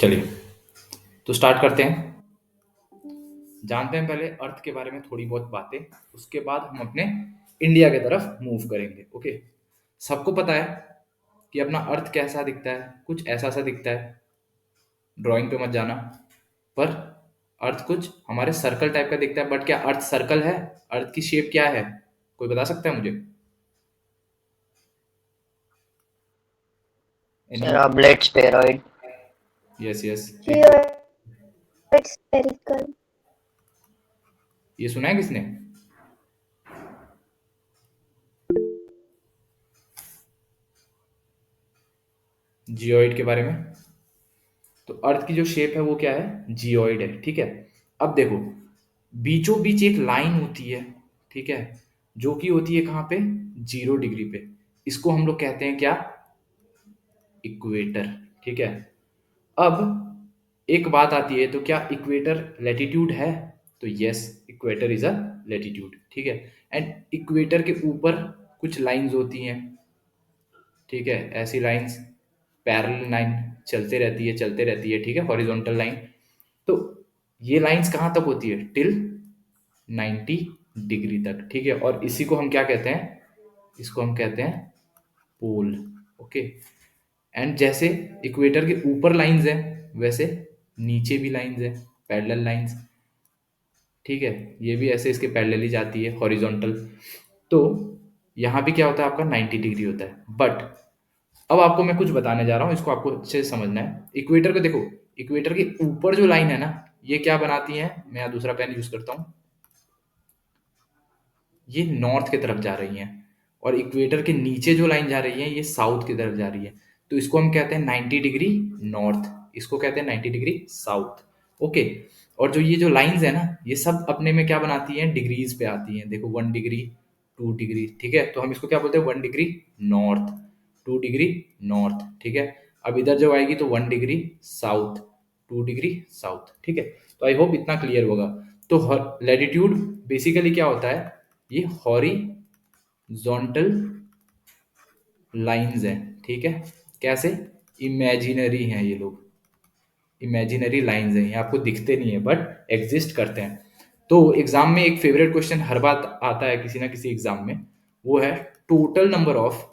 चलिए, तो स्टार्ट करते हैं। जानते हैं पहले अर्थ के बारे में थोड़ी बहुत बातें, उसके बाद हम अपने इंडिया की तरफ मूव करेंगे। ओके, सबको पता है कि अपना अर्थ कैसा दिखता है, कुछ ऐसा सा दिखता है। ड्राइंग पे मत जाना, पर अर्थ कुछ हमारे सर्कल टाइप का दिखता है। बट क्या अर्थ सर्कल है? अर्थ की शेप क्या है? कोई बता सकता है मुझे? Sir, anyone? oblate spheroid. Yes yes. Geoid spherical. ये सुना है किसने? जियोइड के बारे में? तो अर्थ की जो शेप है वो क्या है? जियोइड है। ठीक है, अब देखो, बीचों बीच एक लाइन होती है, ठीक है, जो कि होती है कहाँ पे? 0 डिग्री पे। इसको हम लोग कहते हैं क्या? इक्वेटर। ठीक है, अब एक बात आती है, तो क्या इक्वेटर लैटिट्यूड है? तो yes, equator is a latitude. ठीक है, एंड इक्वेटर के ऊपर कुछ लाइंस होती हैं, ठीक है, ऐसी लाइंस, पैरेलल लाइन चलते रहती है, चलते रहती है, ठीक है, हॉरिजॉन्टल लाइन। तो ये लाइंस कहाँ तक होती है? टिल 90 डिग्री तक। ठीक है, और इसी को हम क्या कहते हैं? इसको हम कहते हैं पोल। ओके, एंड जैसे इक्वेटर के ऊपर लाइंस हैं, वैसे नीचे भी लाइंस हैं, पैरेलल लाइंस। ठीक है, ये भी ऐसे इसके पैरेलल ही जाती है, हॉरिजॉन्टल। तो यहाँ भी क्या होता है आपका? 90 डिग्री होता है। बट अब आपको मैं कुछ बताने जा रहा हूँ, इसको आपको अच्छे से समझना है। इक्वेटर को देखो, इक्वेटर के ऊपर जो लाइन है ना, ये क्या बनाती है? मैं यहाँ दूसरा पेन यूज करता हूँ। ये नॉर्थ की तरफ जा रही हैं, और इक्वेटर के नीचे जो लाइन जा रही है, ये साउथ की तरफ जा रही है। तो इसको हम कहते हैं 90 डिग्री नॉर्थ, इसको कहते हैं 90 डिग्री साउथ। ओके, और जो ये जो लाइंस है ना, ये सब अपने में क्या बनाती हैं? डिग्रीज पे आती हैं। देखो, 1 डिग्री, 2 डिग्री, ठीक है, तो हम इसको क्या बोलते हैं? 1 डिग्री नॉर्थ, 2 डिग्री नॉर्थ। ठीक है, अब इधर जब आएगी तो 1 डिग्री साउथ, 2 डिग्री साउथ। ठीक है, तो आई होप इतना क्लियर होगा। तो लैटिट्यूड बेसिकली क्या होता है? ये हॉरिजॉन्टल लाइंस हैं। ठीक है, कैसे? इमेजिनरी हैं ये लोग, इमेजिनरी लाइंस हैं, ये आपको दिखते नहीं है बट एग्जिस्ट करते हैं। तो एग्जाम में एक फेवरेट क्वेश्चन हर बार आता है किसी ना किसी एग्जाम में, वो है total number of,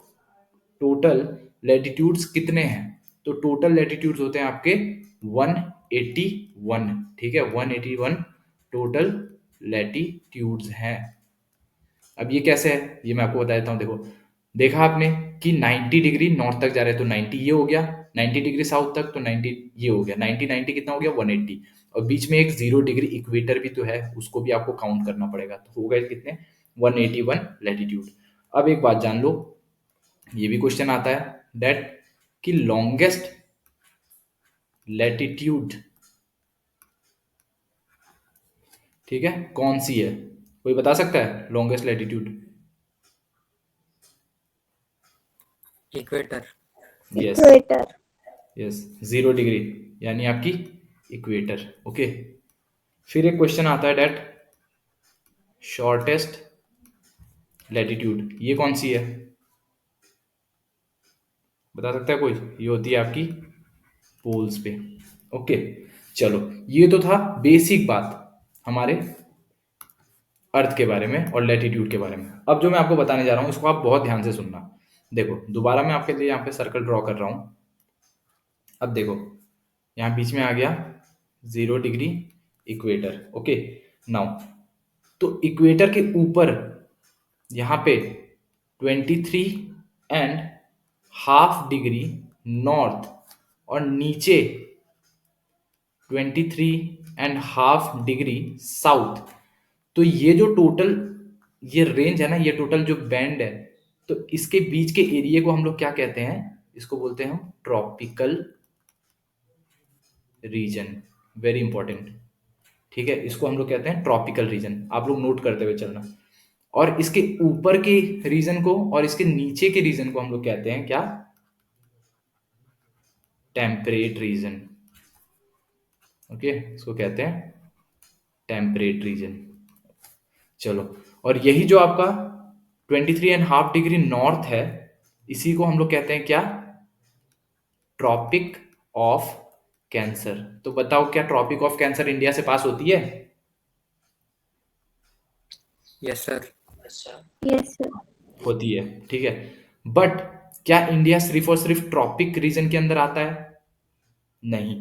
total latitudes कितने हैं? तो टोटल लैटिट्यूड्स होते हैं आपके 181। ठीक है, 181 टोटल लैटिट्यूड्स हैं। अब ये कैसे है, ये मैं आपको बता देता हूँ। देखो, देखा आपने कि 90 डिग्री नॉर्थ तक जा रहे हैं तो 90 ये हो गया, 90 डिग्री साउथ तक तो 90 ये हो गया, 90 90 कितना हो गया? 180। और बीच में एक 0 डिग्री इक्वेटर भी तो है, उसको भी आपको काउंट करना पड़ेगा। तो हो गए कितने? 181 लैटिट्यूड। अब एक बात जान लो, ये भी क्वेश्चन आता है दैट कि लॉन्गेस्ट लैटिट्यूड, ठीक है, कौन सी है? कोई बता सकता है longest latitude? Equator. Yes Equator. Yes, 0 degree यानी आपकी इक्वेटर। ओके, फिर एक क्वेश्चन आता है डेट शॉर्टेस्ट लैटिट्यूड, ये कौन सी है? बता सकता है कोई? ये होती है आपकी पोल्स पे। ओके, चलो, ये तो था बेसिक बात हमारे अर्थ के बारे में और लैटिट्यूड के बारे में। अब जो मैं आपको बताने जा रहा हूँ, इसको आप बहुत ध्यान से सुनना। देखो, दोबारा मैं आपके लिए यहाँ पे सर्कल ड्रॉ कर रहा हूँ। अब देखो, यहाँ बीच में आ गया 0 डिग्री इक्वेटर। ओके, नाउ, तो इक्वेटर के ऊपर यहाँ पे 23.5 डिग्री नॉर्थ, और नीचे 23.5 डिग्री साउथ। तो ये जो टोटल, ये रेंज है ना, ये टोटल जो बैंड है, तो इसके बीच के एरिया को हम लोग क्या कहते हैं? इसको बोलते हैं हम ट्रॉपिकल रीजन। Very important. ठीक है, इसको हम लोग कहते हैं ट्रॉपिकल रीजन, आप लोग नोट करते हुए चलना। और इसके ऊपर के रीजन को और इसके नीचे के रीजन को हम लोग कहते हैं क्या? Temperate region. ओके, इसको कहते हैं टेम्परेट रीजन। चलो, और यही जो आपका 23.5 डिग्री नॉर्थ है, इसी को हम लोग कहते हैं क्या? Tropic of cancer. तो बताओ क्या ट्रॉपिक ऑफ कैंसर इंडिया से पास होती है? Yes sir. Yes, sir. होती है, ठीक है। बट क्या इंडिया सिर्फ और सिर्फ ट्रॉपिक रीजन के अंदर आता है? नहीं।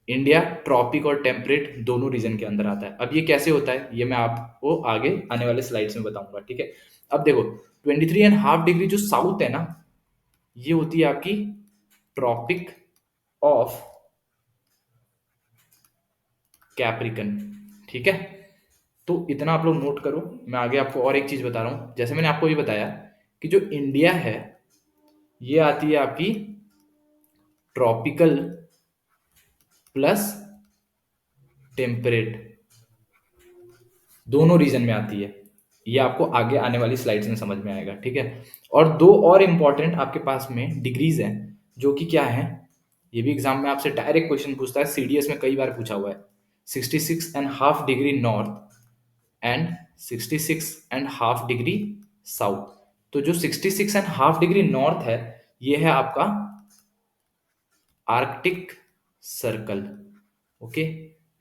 इंडिया ट्रॉपिक और टेम्परेट दोनों रीजन के अंदर आता है। अब ये कैसे होता है ये मैं आपको आगे आने वाले स्लाइड्स में बताऊंगा, ठीक है। अब देखो 23.5 डिग्री जो साउथ है ना, ये होती है आपकी ट्रॉपिक ऑफ कैप्रिकन, ठीक है। तो इतना आप लोग नोट करो। मैं आगे आपको और एक चीज बता रहा हूं। जैसे मैंने आपको ये बताया कि जो इंडिया है ये आती है आपकी ट्रॉपिकल प्लस टेम्परेट, दोनों रीजन में आती है। ये आपको आगे आने वाली स्लाइड्स में समझ में आएगा, ठीक है। और दो और इंपॉर्टेंट आपके पास में डिग्रीज हैं जो कि क्या है, ये भी एग्जाम में आपसे डायरेक्ट क्वेश्चन पूछता है, सीडीएस में कई बार पूछा हुआ है। 66.5 degree north and 66.5 degree south. तो जो 66.5 डिग्री नॉर्थ है ये है आपका Arctic circle, okay.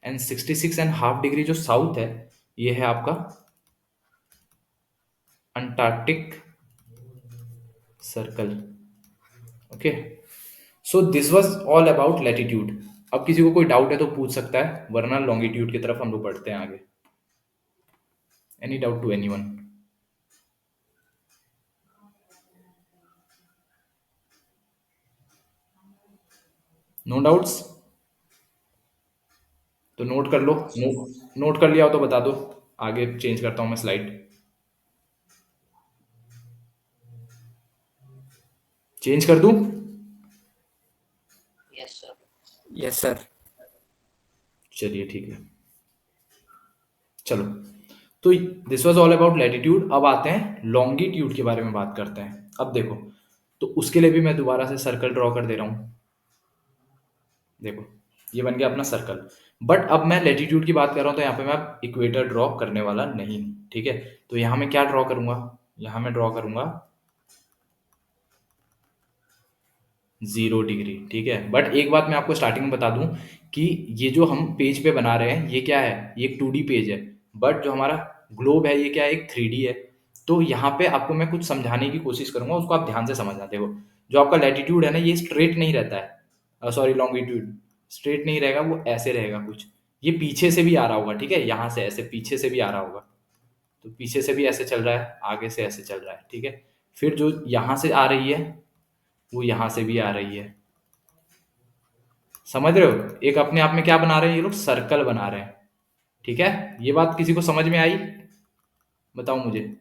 And 66.5 degree जो साउथ है ये है आपका Antarctic circle, okay. So this was all about latitude. अब किसी को कोई डाउट है तो पूछ सकता है, वरना लॉन्गिट्यूड की तरफ हम लोग बढ़ते हैं आगे। Any doubt to anyone? No doubts? तो नोट कर लो। नोट कर लिया हो तो बता दो, आगे चेंज करता हूं मैं स्लाइड। चेंज कर दूं? Yes sir. चलिए ठीक है, चलो। तो this was all about latitude. अब आते हैं लॉन्गिट्यूड के बारे में बात करते हैं। अब देखो, तो उसके लिए भी मैं दोबारा से सर्कल ड्रॉ कर दे रहा हूं। देखो ये बन गया अपना सर्कल। बट अब मैं लैटिट्यूड की बात कर रहा हूं तो यहाँ पे मैं इक्वेटर ड्रॉ करने वाला नहीं हूं, ठीक है। तो यहाँ मैं क्या ड्रॉ करूंगा, यहाँ मैं ड्रॉ करूंगा 0 डिग्री, ठीक है। बट एक बात मैं आपको स्टार्टिंग में बता दूं कि ये जो हम पेज पे बना रहे हैं ये क्या है, ये एक 2D पेज है। बट जो हमारा ग्लोब है ये क्या है, एक 3D है। तो यहाँ पे आपको मैं कुछ समझाने की कोशिश करूंगा, उसको आप ध्यान से समझना। देखो जो आपका लैटिट्यूड है ना ये स्ट्रेट नहीं रहता है, सॉरी लॉन्गिट्यूड स्ट्रेट नहीं रहेगा, वो ऐसे रहेगा कुछ। ये पीछे से भी आ रहा होगा, ठीक है, यहाँ से ऐसे पीछे से भी आ रहा होगा। तो पीछे से भी ऐसे चल रहा है, आगे से ऐसे चल रहा है, ठीक है। फिर जो यहाँ से आ रही है वो यहाँ से भी आ रही है। समझ रहे हो, एक अपने आप में क्या बना रहे हैं ये लोग, सर्कल बना रहे हैं, ठीक है। ये बात किसी को समझ में आई? बताओ मुझे।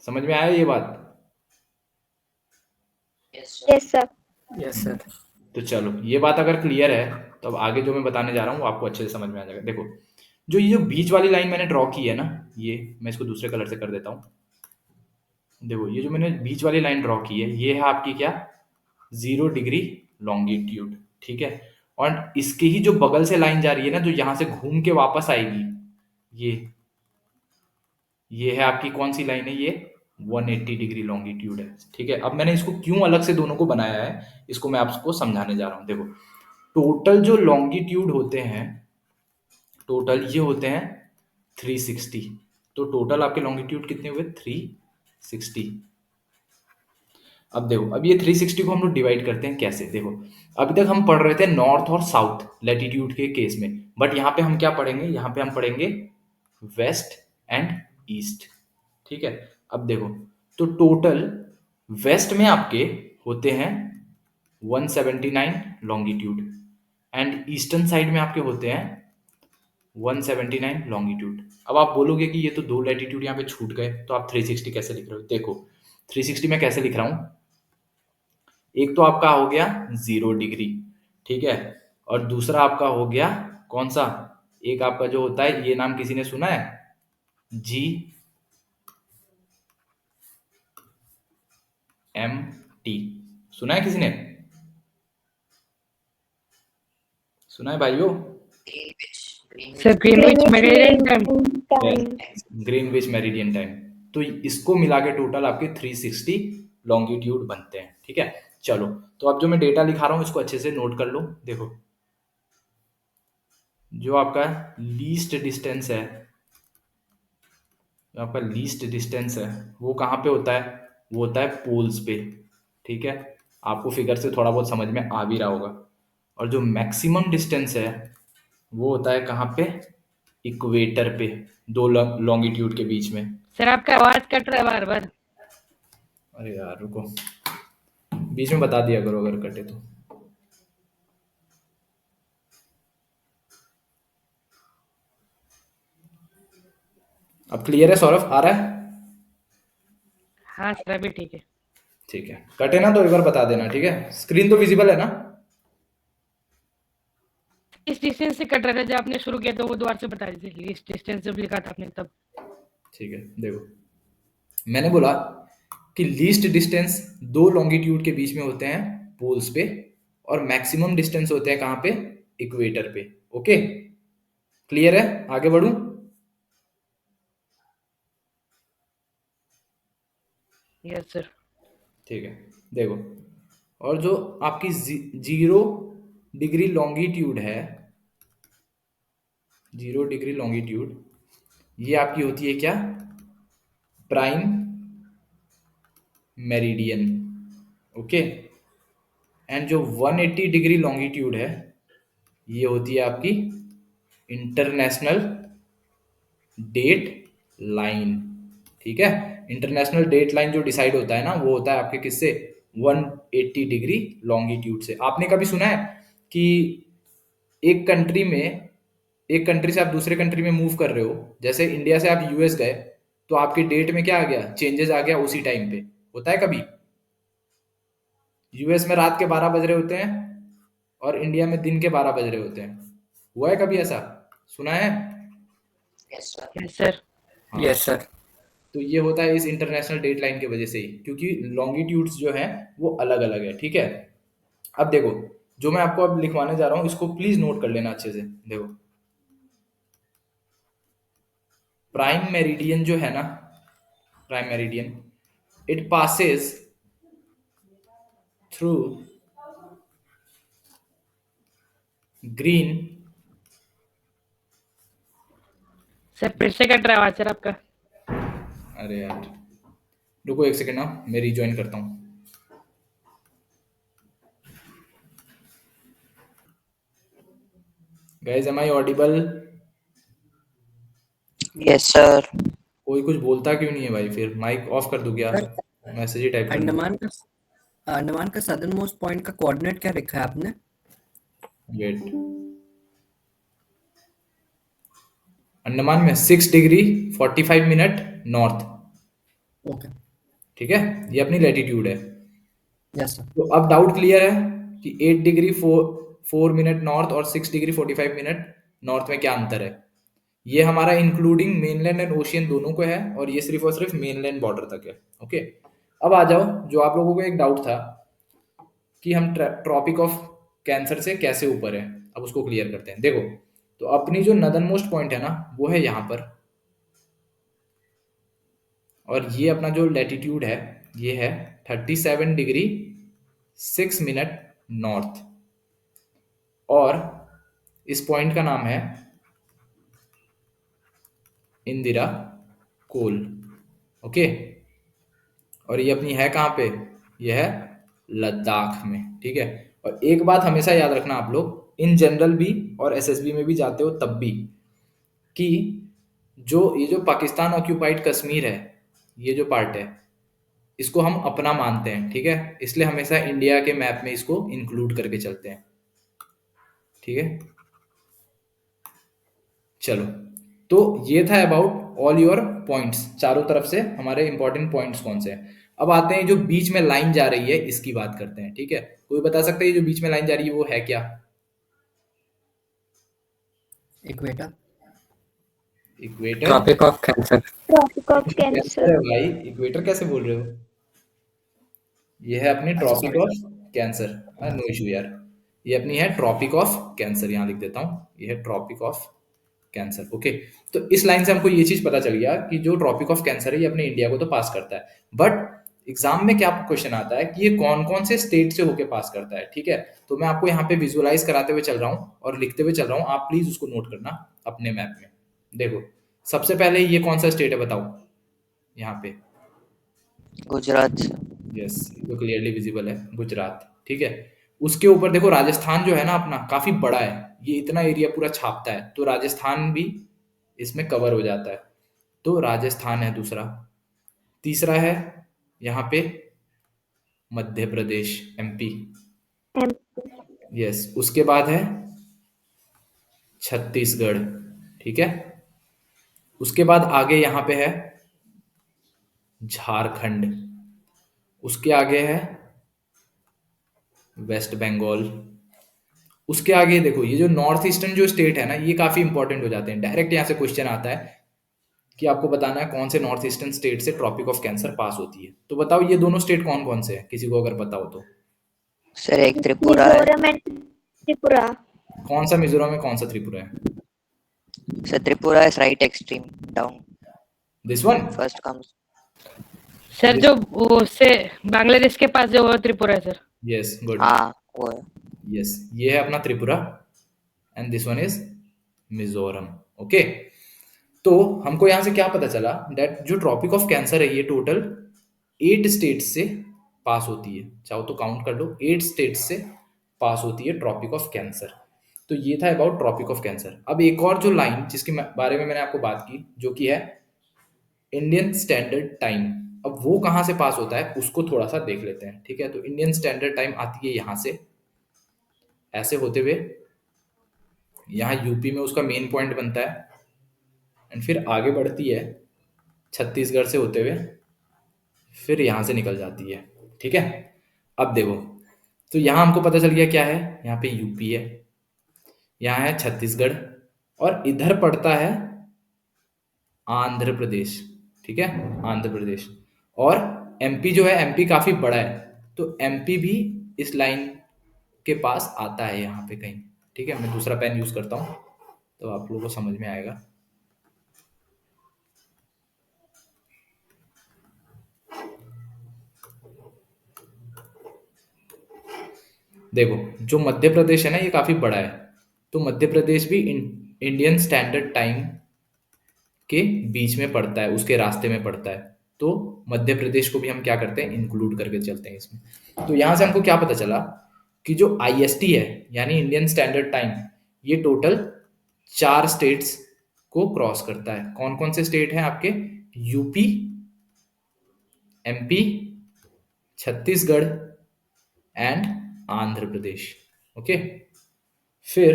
समझ में आया ये बात? Yes, sir. Yes sir. तो चलो ये बात अगर क्लियर है तो अब आगे जो मैं बताने जा रहा हूँ वो आपको अच्छे से समझ में आ जाएगा। देखो जो ये जो बीच वाली लाइन मैंने ड्रॉ की है ना, ये मैं इसको दूसरे कलर से कर देता हूँ। देखो ये जो मैंने बीच वाली लाइन ड्रॉ की है ये है आपकी क्या, 0 डिग्री लॉन्गिट्यूड, ठीक है। और इसके ही जो बगल से लाइन जा रही है ना जो यहाँ से घूम के वापस आएगी, ये है आपकी कौन सी लाइन है, ये 180 डिग्री लॉन्गिट्यूड है, ठीक है। अब मैंने इसको क्यों अलग से दोनों को बनाया है इसको मैं आपको समझाने जा रहा हूँ। देखो टोटल जो लॉन्गिट्यूड होते हैं, टोटल ये होते हैं 360। तो टोटल आपके लॉन्गिट्यूड कितने हुए, 360। अब देखो अब ये 360 को हम लोग डिवाइड करते हैं कैसे, देखो अभी तक हम पढ़ रहे थे नॉर्थ और साउथ लैटिट्यूड के केस में, बट यहाँ पे हम क्या पढ़ेंगे, यहाँ पे हम पढ़ेंगे वेस्ट एंड ईस्ट, ठीक है। अब देखो तो टोटल वेस्ट में आपके होते हैं 179 लॉन्गिट्यूड एंड ईस्टर्न साइड में आपके होते हैं 179 लॉन्गिट्यूड। अब आप बोलोगे कि ये तो दो लैटिट्यूड यहाँ पे छूट गए, तो आप 360 कैसे लिख रहे हो? देखो 360 मैं कैसे लिख रहा हूँ, एक तो आपका हो गया 0 डिग्री, ठीक है। और दूसरा आपका हो गया कौन सा, एक आपका जो होता है, ये नाम किसी ने सुना है, GMT, सुना है किसी ने? सुना है भाइयों? Sir Greenwich meridian time. Time. Greenwich meridian time. तो इसको मिला के टोटल आपके 360 लॉन्गिट्यूड बनते हैं। ठीक है, चलो तो अब जो मैं डेटा लिखा रहा हूँ इसको अच्छे से नोट कर लो। देखो, जो आपका लीस्ट डिस्टेंस है, जो आपका लीस्ट डिस्टेंस है वो कहाँ पे होता है? वो होता है पोल्स पे। ठीक है, आपको फिगर से थोड़ा बहुत समझ में आ भी रहा होगा। और जो मैक्सिमम डिस्टेंस है वो होता है कहाँ पे? इक्वेटर पे, दो लॉन्गिट्यूड के बीच में। सर आपका आवाज कट रहा है बार बार। अरे यार रुको, बीच में बता दिया करो अगर कटे तो। अब क्लियर है सौरभ, आ रहा है? हाँ सर अभी ठीक है। ठीक है, कटे ना तो एक बार बता देना। ठीक है, स्क्रीन तो विजिबल है ना? इस डिस्टेंस से कट रहा था, जब आपने शुरू किया तो वो दोबारा से बता दीजिए, लीस्ट डिस्टेंस जब लिखा था आपने तब। ठीक है, देखो मैंने बोला कि लीस्ट डिस्टेंस दो लॉन्गिट्यूड के बीच में होते हैं पोल्स पे, और मैक्सिमम डिस्टेंस होते हैं कहाँ पे? इक्वेटर पे। ओके, क्लियर है? आगे बढ़ूं? Yes sir. ठीक है, देखो, और जो आपकी 0 डिग्री लॉन्गिट्यूड है, 0 डिग्री लॉन्गिट्यूड, ये आपकी होती है क्या? Prime meridian. ओके, एंड जो 180 डिग्री लॉन्गिट्यूड है ये होती है आपकी इंटरनेशनल डेट लाइन। ठीक है, इंटरनेशनल डेट लाइन जो डिसाइड होता है ना वो होता है आपके किससे? 180 डिग्री लॉन्गिट्यूड से। आपने कभी सुना है कि एक कंट्री में, एक कंट्री से आप दूसरे कंट्री में मूव कर रहे हो, जैसे इंडिया से आप यूएस गए, तो आपके डेट में क्या आ गया? चेंजेस आ गया उसी टाइम पे। होता है कभी? यूएस में रात के 12 बज रहे होते हैं और इंडिया में दिन के 12 बज रहे होते हैं। हुआ है कभी ऐसा? सुना है? Yes sir. हाँ, यस सर। तो ये होता है इस इंटरनेशनल डेट लाइन की वजह से ही, क्योंकि लॉन्गिट्यूड्स जो हैं वो अलग अलग है। ठीक है, अब देखो, जो मैं आपको अब लिखवाने जा रहा हूँ इसको प्लीज नोट कर लेना अच्छे से। देखो, प्राइम मेरिडियन जो है ना, prime meridian, it passes through green. Sir फिर से कट रहा है आवाज सर आपका। अरे यार रुको एक सेकेंड ना, मैं रिज्वाइन करता हूँ। Guys, am I audible? Yes sir. कोई कुछ बोलता क्यों नहीं है भाई? फिर माइक ऑफ कर दूं क्या? सर मैसेज ही टाइप कर दूं? अंडमान का सदर्न मोस्ट पॉइंट का कोऑर्डिनेट क्या रखा है आपने? वेट, अंडमान में 6 डिग्री 45 मिनट नॉर्थ। ओके। ठीक है, ये अपनी लैटिट्यूड है। Yes sir. तो अब डाउट क्लियर है कि 8 डिग्री 4 मिनट नॉर्थ और 6 डिग्री 45 मिनट नॉर्थ में क्या अंतर है? ये हमारा इंक्लूडिंग मेनलैंड एंड ओशियन दोनों को है, और ये सिर्फ और सिर्फ मेनलैंड बॉर्डर तक है। ओके, अब आ जाओ, जो आप लोगों को एक डाउट था कि हम ट्रॉपिक ऑफ कैंसर से कैसे ऊपर है, अब उसको क्लियर करते हैं। देखो, तो अपनी जो नदर्न मोस्ट पॉइंट है ना वो है यहाँ पर, और ये अपना जो लैटिट्यूड है ये है 37 डिग्री 6 मिनट नॉर्थ, और इस पॉइंट का नाम है इंदिरा कोल। ओके, और ये अपनी है कहाँ पे? ये है लद्दाख में। ठीक है, और एक बात हमेशा याद रखना आप लोग, इन जनरल भी और एसएसबी में भी जाते हो तब भी, कि जो ये जो पाकिस्तान ऑक्यूपाइड कश्मीर है, ये जो पार्ट है इसको हम अपना मानते हैं। ठीक है, इसलिए हमेशा इंडिया के मैप में इसको इंक्लूड करके चलते हैं। ठीक है, चलो, तो ये था अबाउट ऑल योर पॉइंट्स। चारों तरफ से हमारे इंपॉर्टेंट पॉइंट्स कौन से हैं। अब आते हैं जो बीच में लाइन जा रही है इसकी बात करते हैं। ठीक है, कोई बता सकता है ये जो बीच में लाइन जा रही है वो है क्या? Equator. Equator? Tropic of cancer. Tropic of cancer cancer. है भाई, इक्वेटर कैसे बोल रहे हो? ये है अपनी अच्छा tropic sorry of cancer. No issue यार, ये अपनी है ट्रॉपिक ऑफ कैंसर, यहाँ लिख देता हूँ, ये है ट्रॉपिक ऑफ कैंसर। ओके, तो इस लाइन से हमको ये चीज पता चल गया कि जो ट्रॉपिक ऑफ कैंसर है ये अपने इंडिया को तो पास करता है, बट एग्जाम में क्या क्वेश्चन आता है कि ये कौन कौन से स्टेट से होके पास करता है, ठीक है। तो मैं आपको यहाँ पे विजुअलाइज कराते हुए चल रहा हूँ और लिखते हुए चल रहा हूँ, आप प्लीज उसको नोट करना अपने मैप में। देखो सबसे पहले ये कौन सा स्टेट है बताओ यहाँ पे। गुजरात। यस, तो क्लियरली विजिबल है गुजरात, ठीक है। उसके ऊपर देखो राजस्थान जो है ना अपना काफी बड़ा है, ये इतना एरिया पूरा छापता है, तो राजस्थान भी इसमें कवर हो जाता है। तो राजस्थान है दूसरा। तीसरा है यहाँ पे Madhya Pradesh, MP. M. Yes, उसके बाद है छत्तीसगढ़, ठीक है। उसके बाद आगे यहाँ पे है झारखंड। उसके आगे है वेस्ट बंगाल। उसके आगे देखो ये जो नॉर्थ ईस्टर्न जो स्टेट है ना, ये काफी इंपॉर्टेंट हो जाते हैं। डायरेक्ट यहाँ से क्वेश्चन आता है कि आपको बताना है कौन से नॉर्थ ईस्टर्न स्टेट से ट्रॉपिक ऑफ कैंसर पास होती है। तो बताओ ये दोनों स्टेट कौन कौन से हैं, किसी को अगर पता हो तो। सर एक त्रिपुरा है। Mizoram and Tripura. कौन सा मिजोरम है, कौन सा त्रिपुरा है? Sir Tripura is right extreme down, this one. First comes. Sir जो वो से बांग्लादेश के पास जो वो त्रिपुरा है सर। Yes, good. हाँ वो है। यस, ये है अपना Tripura and this one is Mizoram. Okay, तो हमको यहाँ से क्या पता चला दैट जो ट्रॉपिक ऑफ कैंसर है ये टोटल 8 स्टेट से पास होती है। चाहो तो काउंट कर लो, 8 स्टेट से पास होती है ट्रॉपिक ऑफ कैंसर। तो ये था अबाउट ट्रॉपिक ऑफ कैंसर। अब एक और जो लाइन जिसके बारे में मैंने आपको बात की, जो कि है इंडियन स्टैंडर्ड टाइम, अब वो कहाँ से पास होता है उसको थोड़ा सा देख लेते हैं, ठीक है। तो इंडियन स्टैंडर्ड टाइम आती है यहाँ से, ऐसे होते हुए यहाँ यूपी में उसका मेन पॉइंट बनता है एंड फिर आगे बढ़ती है छत्तीसगढ़ से होते हुए, फिर यहाँ से निकल जाती है, ठीक है। अब देखो, तो यहाँ हमको पता चल गया क्या है, यहाँ पे यूपी है, यहाँ है छत्तीसगढ़ और इधर पड़ता है आंध्र प्रदेश, ठीक है, आंध्र प्रदेश। और एमपी जो है, एमपी काफी बड़ा है, तो एमपी भी इस लाइन के पास आता है यहाँ पे कहीं, ठीक है। मैं दूसरा पेन यूज करता हूँ तो आप लोगों को समझ में आएगा। देखो जो मध्य प्रदेश है ना ये काफी बड़ा है, तो मध्य प्रदेश भी इंडियन स्टैंडर्ड टाइम के बीच में पड़ता है, उसके रास्ते में पड़ता है। तो मध्य प्रदेश को भी हम क्या करते हैं, इंक्लूड करके चलते हैं इसमें। तो यहां से हमको क्या पता चला कि जो आईएसटी है यानी इंडियन स्टैंडर्ड टाइम, ये टोटल 4 स्टेट्स को क्रॉस करता है। कौन कौन से स्टेट हैं आपके? UP, MP, Chhattisgarh and Andhra Pradesh. Okay, फिर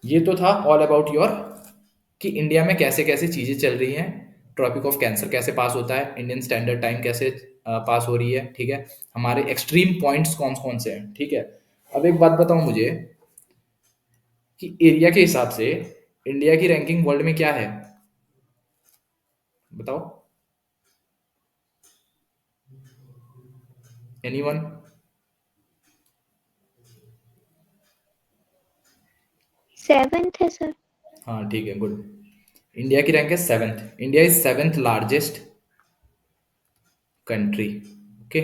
ये तो था ऑल अबाउट योर कि इंडिया में कैसे कैसे चीजें चल रही हैं, ट्रॉपिक ऑफ कैंसर कैसे पास होता है, इंडियन स्टैंडर्ड टाइम कैसे पास हो रही है, ठीक है। हमारे एक्सट्रीम पॉइंट्स कौन कौन से हैं, ठीक है। अब एक बात बताओ मुझे कि एरिया के हिसाब से इंडिया की रैंकिंग वर्ल्ड में क्या है, बताओ। एनीवन? Seventh है सर। हाँ ठीक है, गुड। इंडिया की रैंक है 7th। India is 7th largest country. Okay,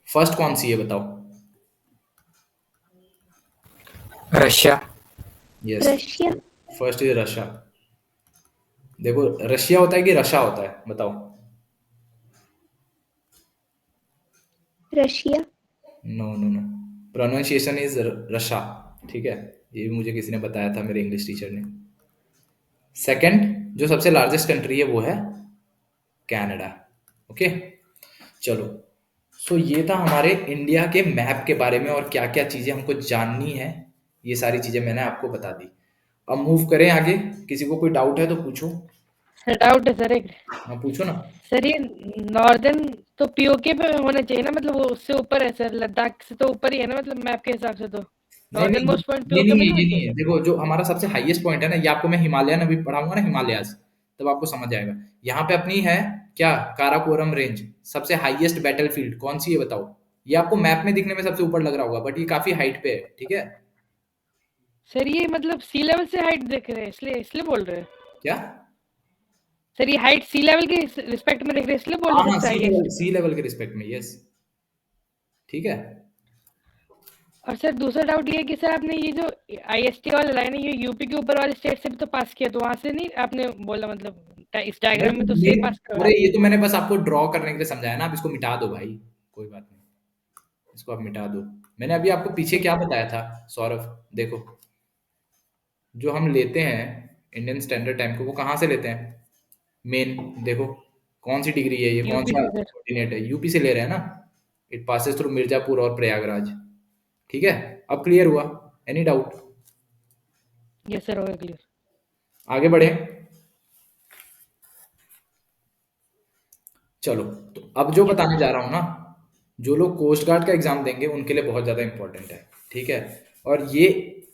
first कौन सी है बताओ? Russia. Yes, Russia. First is Russia. देखो रशिया होता है कि रशा होता है, बताओ। Russia. No no no, pronunciation is Russia, ठीक है। ये भी मुझे किसी ने बताया था, मेरे इंग्लिश टीचर ने। सेकंड जो सबसे लार्जेस्ट कंट्री है वो है कनाडा। ओके, चलो। सो ये था हमारे इंडिया के मैप के बारे में और क्या क्या चीजें हमको जाननी है, ये सारी चीजें मैंने आपको बता दी। अब मूव करें आगे, किसी को कोई डाउट है तो पूछो। सर डाउट है सर एक। हाँ पूछो ना। सर ये नॉर्दर्न तो पीओके पे होना चाहिए ना, मतलब वो उससे ऊपर है सर, लद्दाख से तो ऊपर ही है ना, मतलब मैप के हिसाब से तो नहीं नॉर्दर्न नहीं, मोस्ट पॉइंट ये पीओके नहीं पे है, नहीं ये होना नहीं है। चाहिए। देखो जो हमारा सबसे हाईएस्ट पॉइंट है ना, ये आपको मैं हिमालयन अभी पढ़ाऊंगा ना, हिमालयाज, तब आपको समझ आएगा। यहाँ पे अपनी है क्या, काराकोरम रेंज, सबसे हाईएस्ट बैटलफील्ड कौन सी है बताओ। ये आपको मैप में दिखने में सबसे ऊपर लग रहा होगा, बट ये काफी हाइट पे है, ठीक है। सर ये मतलब सी लेवल से हाइट देख रहे हैं, इसलिए इसलिए बोल रहे हैं। क्या? सर ये हाइट सी लेवल के रिस्पेक्ट में देख रहे हैं इसलिए बोल हाँ रहे हाँ, थे हाईएस्ट। सी लेवल के रिस्पेक्ट में, यस, ठीक है। और सर दूसरा डाउट ये है कि सर आपने ये जो आईएसटी वाला लाइन है ये यूपी के ऊपर वाले स्टेट से भी तो पास किया, तो वहां से नहीं आपने बोला, मतलब इस डायग्राम में तो उससे ही पास अरे करवाया। ये तो मैंने बस आपको ड्रॉ करने के लिए समझाया ना, अब इसको मिटा दो भाई, कोई बात नहीं, इसको आप मिटा दो। मैंने अभी आपको पीछे क्या बताया था सौरभ, देखो, जो हम लेते हैं इंडियन स्टैंडर्ड टाइम को, वो कहाँ से लेते हैं? मेन देखो, कौन सी डिग्री है ये, कौन यूपी सा से सर। कोऑर्डिनेट है, यूपी से ले रहे हैं ना। इट पासेस थ्रू मिर्जापुर और प्रयागराज, ठीक है। अब क्लियर हुआ? Any doubt? यस सर, हो गया क्लियर। आगे बढ़े, चलो। तो अब जो बताने जा रहा हूँ ना, जो लोग कोस्ट गार्ड का एग्जाम देंगे उनके लिए बहुत ज़्यादा इंपॉर्टेंट है, ठीक है। और ये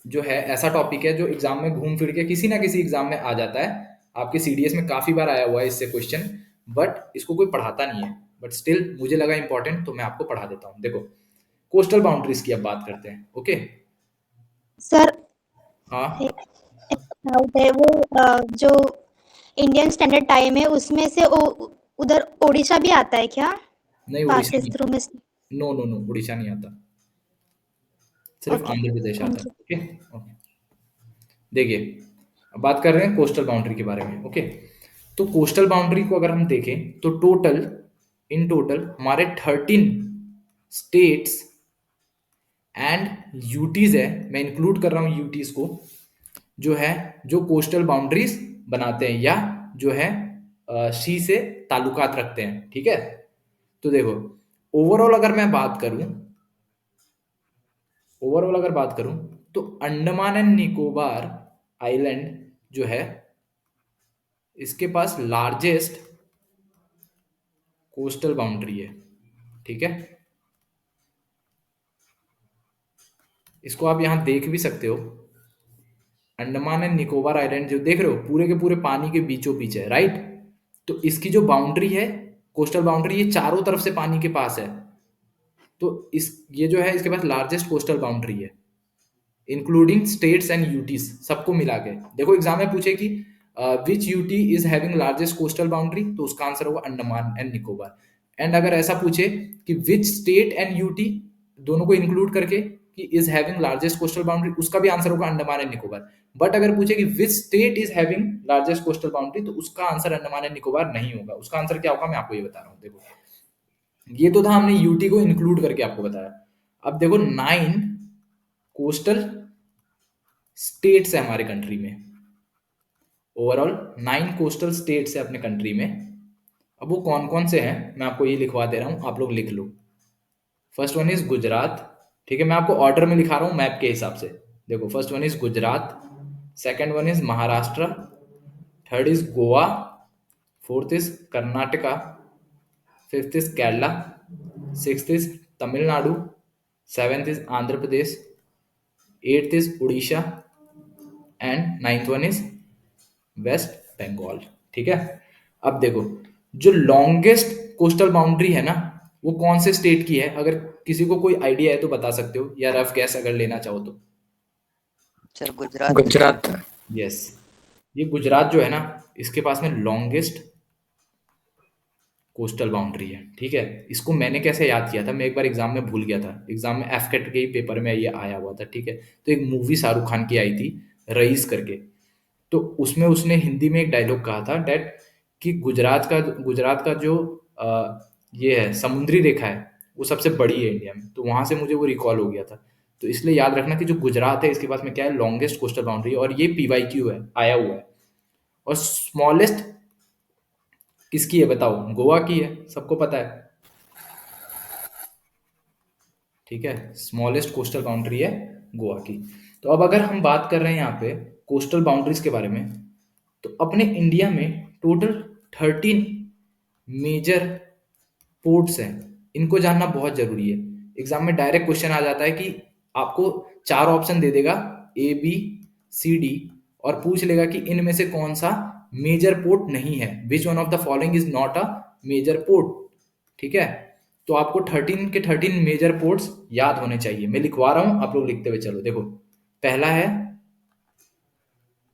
जो है ऐसा टॉपिक है जो एग्जाम में घूम फिर के किसी ना किसी एग्जाम में आ जाता है। आपके सीडीएस में काफ़ी बार आया हुआ है इससे क्वेश्चन, बट इसको कोई पढ़ाता नहीं है, बट स्टिल मुझे लगा इंपॉर्टेंट तो मैं आपको पढ़ा देता हूँ। देखो, कोस्टल बाउंड्रीज की अब बात करते हैं, ओके। सर हाँ, डाउट है वो जो इंडियन स्टैंडर्ड टाइम है उसमें से उधर ओडिशा भी आता है क्या? नहीं उड़ीसा पासिस नहीं, थ्रू में। नो नो नो, उड़ीसा नहीं आता, सिर्फ ओके, आंध्र प्रदेश आता थैंक है, यू। Okay okay. देखिए, अब बात कर रहे हैं कोस्टल बाउंड्री के बारे में, ओके। तो कोस्टल बाउंड्री को अगर हम देखें तो इन टोटल हमारे 13 स्टेट्स एंड यूटीज है, मैं इंक्लूड कर रहा हूँ यूटीज को, जो है जो कोस्टल बाउंड्रीज बनाते हैं या जो है सी से ताल्लुकात रखते हैं, ठीक है। तो देखो, ओवरऑल अगर मैं बात करूं, तो अंडमान एंड निकोबार आइलैंड जो है, इसके पास लार्जेस्ट कोस्टल बाउंड्री है, ठीक है। इसको आप यहां देख भी सकते हो, अंडमान एंड निकोबार आइलैंड जो देख रहे हो पूरे के पूरे पानी के बीचों बीच है, राइट। तो इसकी जो बाउंड्री है, कोस्टल बाउंड्री, ये चारों तरफ से पानी के पास है। तो इस ये जो है इसके पास लार्जेस्ट कोस्टल बाउंड्री है, इंक्लूडिंग स्टेट्स एंड यूटीज, सबको मिला के। देखो एग्जाम में पूछे कि which UT is having largest coastal boundary, तो उसका आंसर होगा अंडमान एंड निकोबार। एंड अगर ऐसा पूछे कि विच स्टेट एंड यूटी, दोनों को इंक्लूड करके, कि is having largest coastal boundary, उसका भी आंसर होगा अंडमान एंड निकोबार। बट अगर पूछे कि which state is having largest coastal boundary, तो उसका आंसर अंडमान एंड निकोबार नहीं होगा। उसका आंसर क्या होगा मैं आपको ये बता रहा हूँ। देखो, ये तो था हमने यूटी को इंक्लूड करके आपको बताया। अब देखो 9 कोस्टल स्टेट्स है हमारे कंट्री में, ओवरऑल 9 कोस्टल स्टेट्स है अपने कंट्री में। अब वो कौन कौन से हैं मैं आपको ये लिखवा दे रहा हूँ, आप लोग लिख लो। फर्स्ट वन इज गुजरात, ठीक है, मैं आपको ऑर्डर में लिखा रहा हूँ मैप के हिसाब से। देखो, first one is Gujarat, second one is Maharashtra, third is Goa, fourth is Karnataka, fifth is Kerala, sixth is Tamil Nadu, seventh is Andhra Pradesh, eighth is Orissa, and ninth one is west Bengal, ठीक है। अब देखो, जो लॉन्गेस्ट कोस्टल बाउंड्री है ना, वो कौन से स्टेट की है? अगर किसी को कोई आइडिया है तो बता सकते हो, या रफ गैस अगर लेना चाहो तो। सर गुजरात। गुजरात। यस, ये गुजरात जो है ना, इसके पास में लॉन्गेस्ट कोस्टल बाउंड्री है, ठीक है। इसको मैंने कैसे याद किया था, मैं एक बार एग्जाम में भूल गया था, एग्जाम में एफकेट के ही पेपर में ये आया हुआ था, ठीक है। तो एक मूवी शाहरुख खान की आई थी, रईस करके, तो उसमें उसने हिंदी में एक डायलॉग कहा था डेट, कि गुजरात का जो ये है समुद्री रेखा है, वो सबसे बड़ी है इंडिया में। तो वहां से मुझे वो रिकॉल हो गया था। तो इसलिए याद रखना कि जो गुजरात है इसके पास में क्या है, लॉन्गेस्ट कोस्टल बाउंड्री, और ये पीवाईक्यू है, आया हुआ है। और स्मॉलेस्ट किसकी है बताओ? गोवा की है, सबको पता है, ठीक है। स्मॉलेस्ट कोस्टल बाउंड्री है गोवा की। तो अब अगर हम बात कर रहे हैं यहाँ पे कोस्टल बाउंड्रीज के बारे में, तो अपने इंडिया में टोटल 13 मेजर पोर्ट्स हैं। इनको जानना बहुत जरूरी है, एग्जाम में डायरेक्ट क्वेश्चन आ जाता है कि आपको 4 ऑप्शन दे देगा, ए बी सी डी, और पूछ लेगा कि इनमें से कौन सा मेजर पोर्ट नहीं है, which one of the following is not a major port, ठीक है। तो आपको 13 के 13 मेजर पोर्ट्स याद होने चाहिए। मैं लिखवा रहा हूं, आप लोग लिखते हुए चलो। देखो, पहला है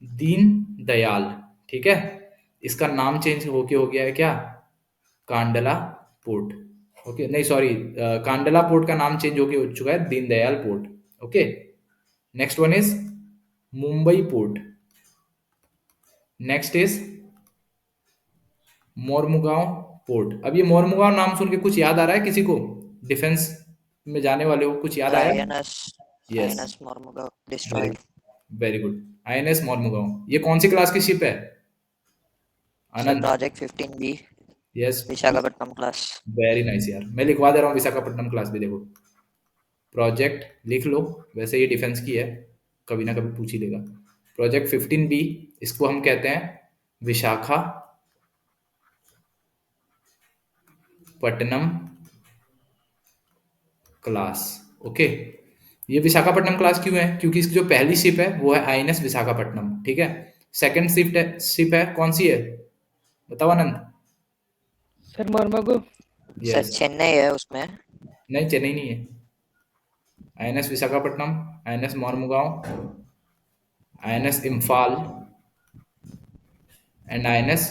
दीन दयाल, ठीक है, इसका नाम चेंज होके हो गया है क्या, कांडला पोर्ट। ओके, नहीं सॉरी, कांडला पोर्ट का नाम चेंज होके हो चुका है Deendayal port. Okay, next one is Mumbai port, next is Mormugao port. अब ये मोरमुगांव नाम सुन के कुछ याद आ रहा है किसी को, डिफेंस में जाने वाले हो, कुछ याद आया? INS yes, INS Mormugao very destroyed. Very good, INS Mormugao. ये कौन सी क्लास की शिप है Sir, आनंद? Project 15B, yes, Visakhapatnam class. Very nice यार, मैं लिखवा दे रहा हूँ विशाखापट्टनम क्लास भी। देखो प्रोजेक्ट लिख लो, वैसे ये डिफेंस की है, कभी ना कभी पूछ ही लेगा। प्रोजेक्ट 15B, इसको हम कहते हैं विशाखापट्टनम क्लास। ओके, ये विशाखापट्टनम क्लास क्यों है? क्योंकि इसकी जो पहली शिप है वो है आईएनएस विशाखापट्टनम, ठीक है। सेकंड शिप है कौन सी है, बताओ आनंद। सर मोरमोगो। Sir, यस, Chennai है उसमें. नहीं चेन्नई नहीं है, INS Visakhapatnam, INS Mormugao, INS Imphal and INS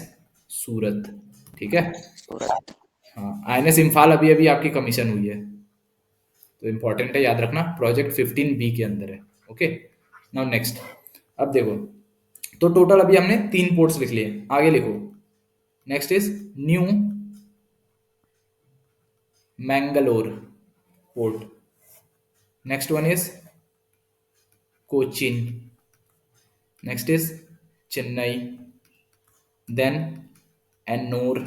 Surat, ठीक है। Surat. हाँ, आईएनएस इम्फाल अभी अभी आपकी कमीशन हुई है, तो इंपॉर्टेंट है, याद रखना, प्रोजेक्ट 15B के अंदर है। ओके, नाउ नेक्स्ट, अब देखो, तो टोटल अभी हमने 3 पोर्ट्स लिख लिए, आगे लिखो। Next is new Mangalore port, next one is Cochin, next is Chennai, then Ennore,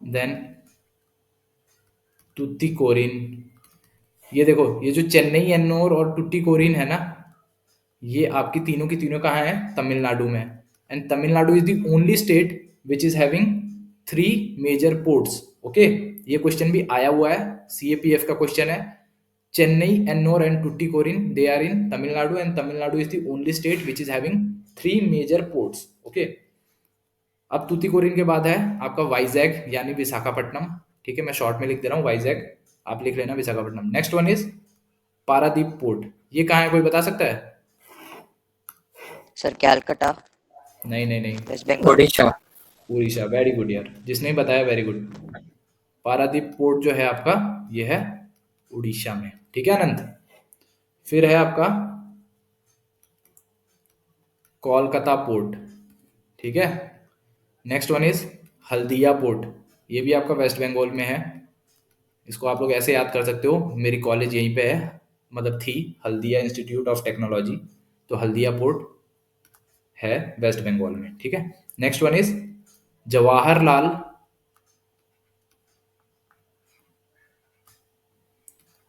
then Tuticorin. ये देखो, ये जो चेन्नई, एन्नोर और टुटीकोरिन है ना, ये आपकी तीनों की तीनों कहाँ है, तमिलनाडु में। And Tamil Nadu is the only state which is having 3 major ports. Okay, ये क्वेश्चन भी आया हुआ है, सीएपीएफ का क्वेश्चन है। Chennai, Ennore and Tuticorin, they are in Tamil Nadu and Tamil Nadu is the only state which is having 3 major ports. Okay, अब तूतीकोरिन के बाद है आपका वाइजैग यानी विशाखापट्टनम, ठीक है, मैं शॉर्ट में लिख दे रहा हूँ वाइजैग, आप लिख लेना Visakhapatnam. Next one is Paradip port, ये कहाँ है, कोई बता सकता है? Sir, Calcutta, नहीं नहीं नहीं, West Bengal. Odisha. Orissa, very good यार, जिसने बताया वेरी गुड। पारादीप पोर्ट जो है आपका, ये है उड़ीसा में, ठीक है अनंत। फिर है आपका कोलकाता पोर्ट, ठीक है। Next one is Haldia port, ये भी आपका वेस्ट बंगाल में है। इसको आप लोग ऐसे याद कर सकते हो, मेरी कॉलेज यहीं पे है, मतलब थी, हल्दिया इंस्टीट्यूट ऑफ टेक्नोलॉजी, तो हल्दिया पोर्ट है वेस्ट बंगाल में, ठीक है। Next one is Jawaharlal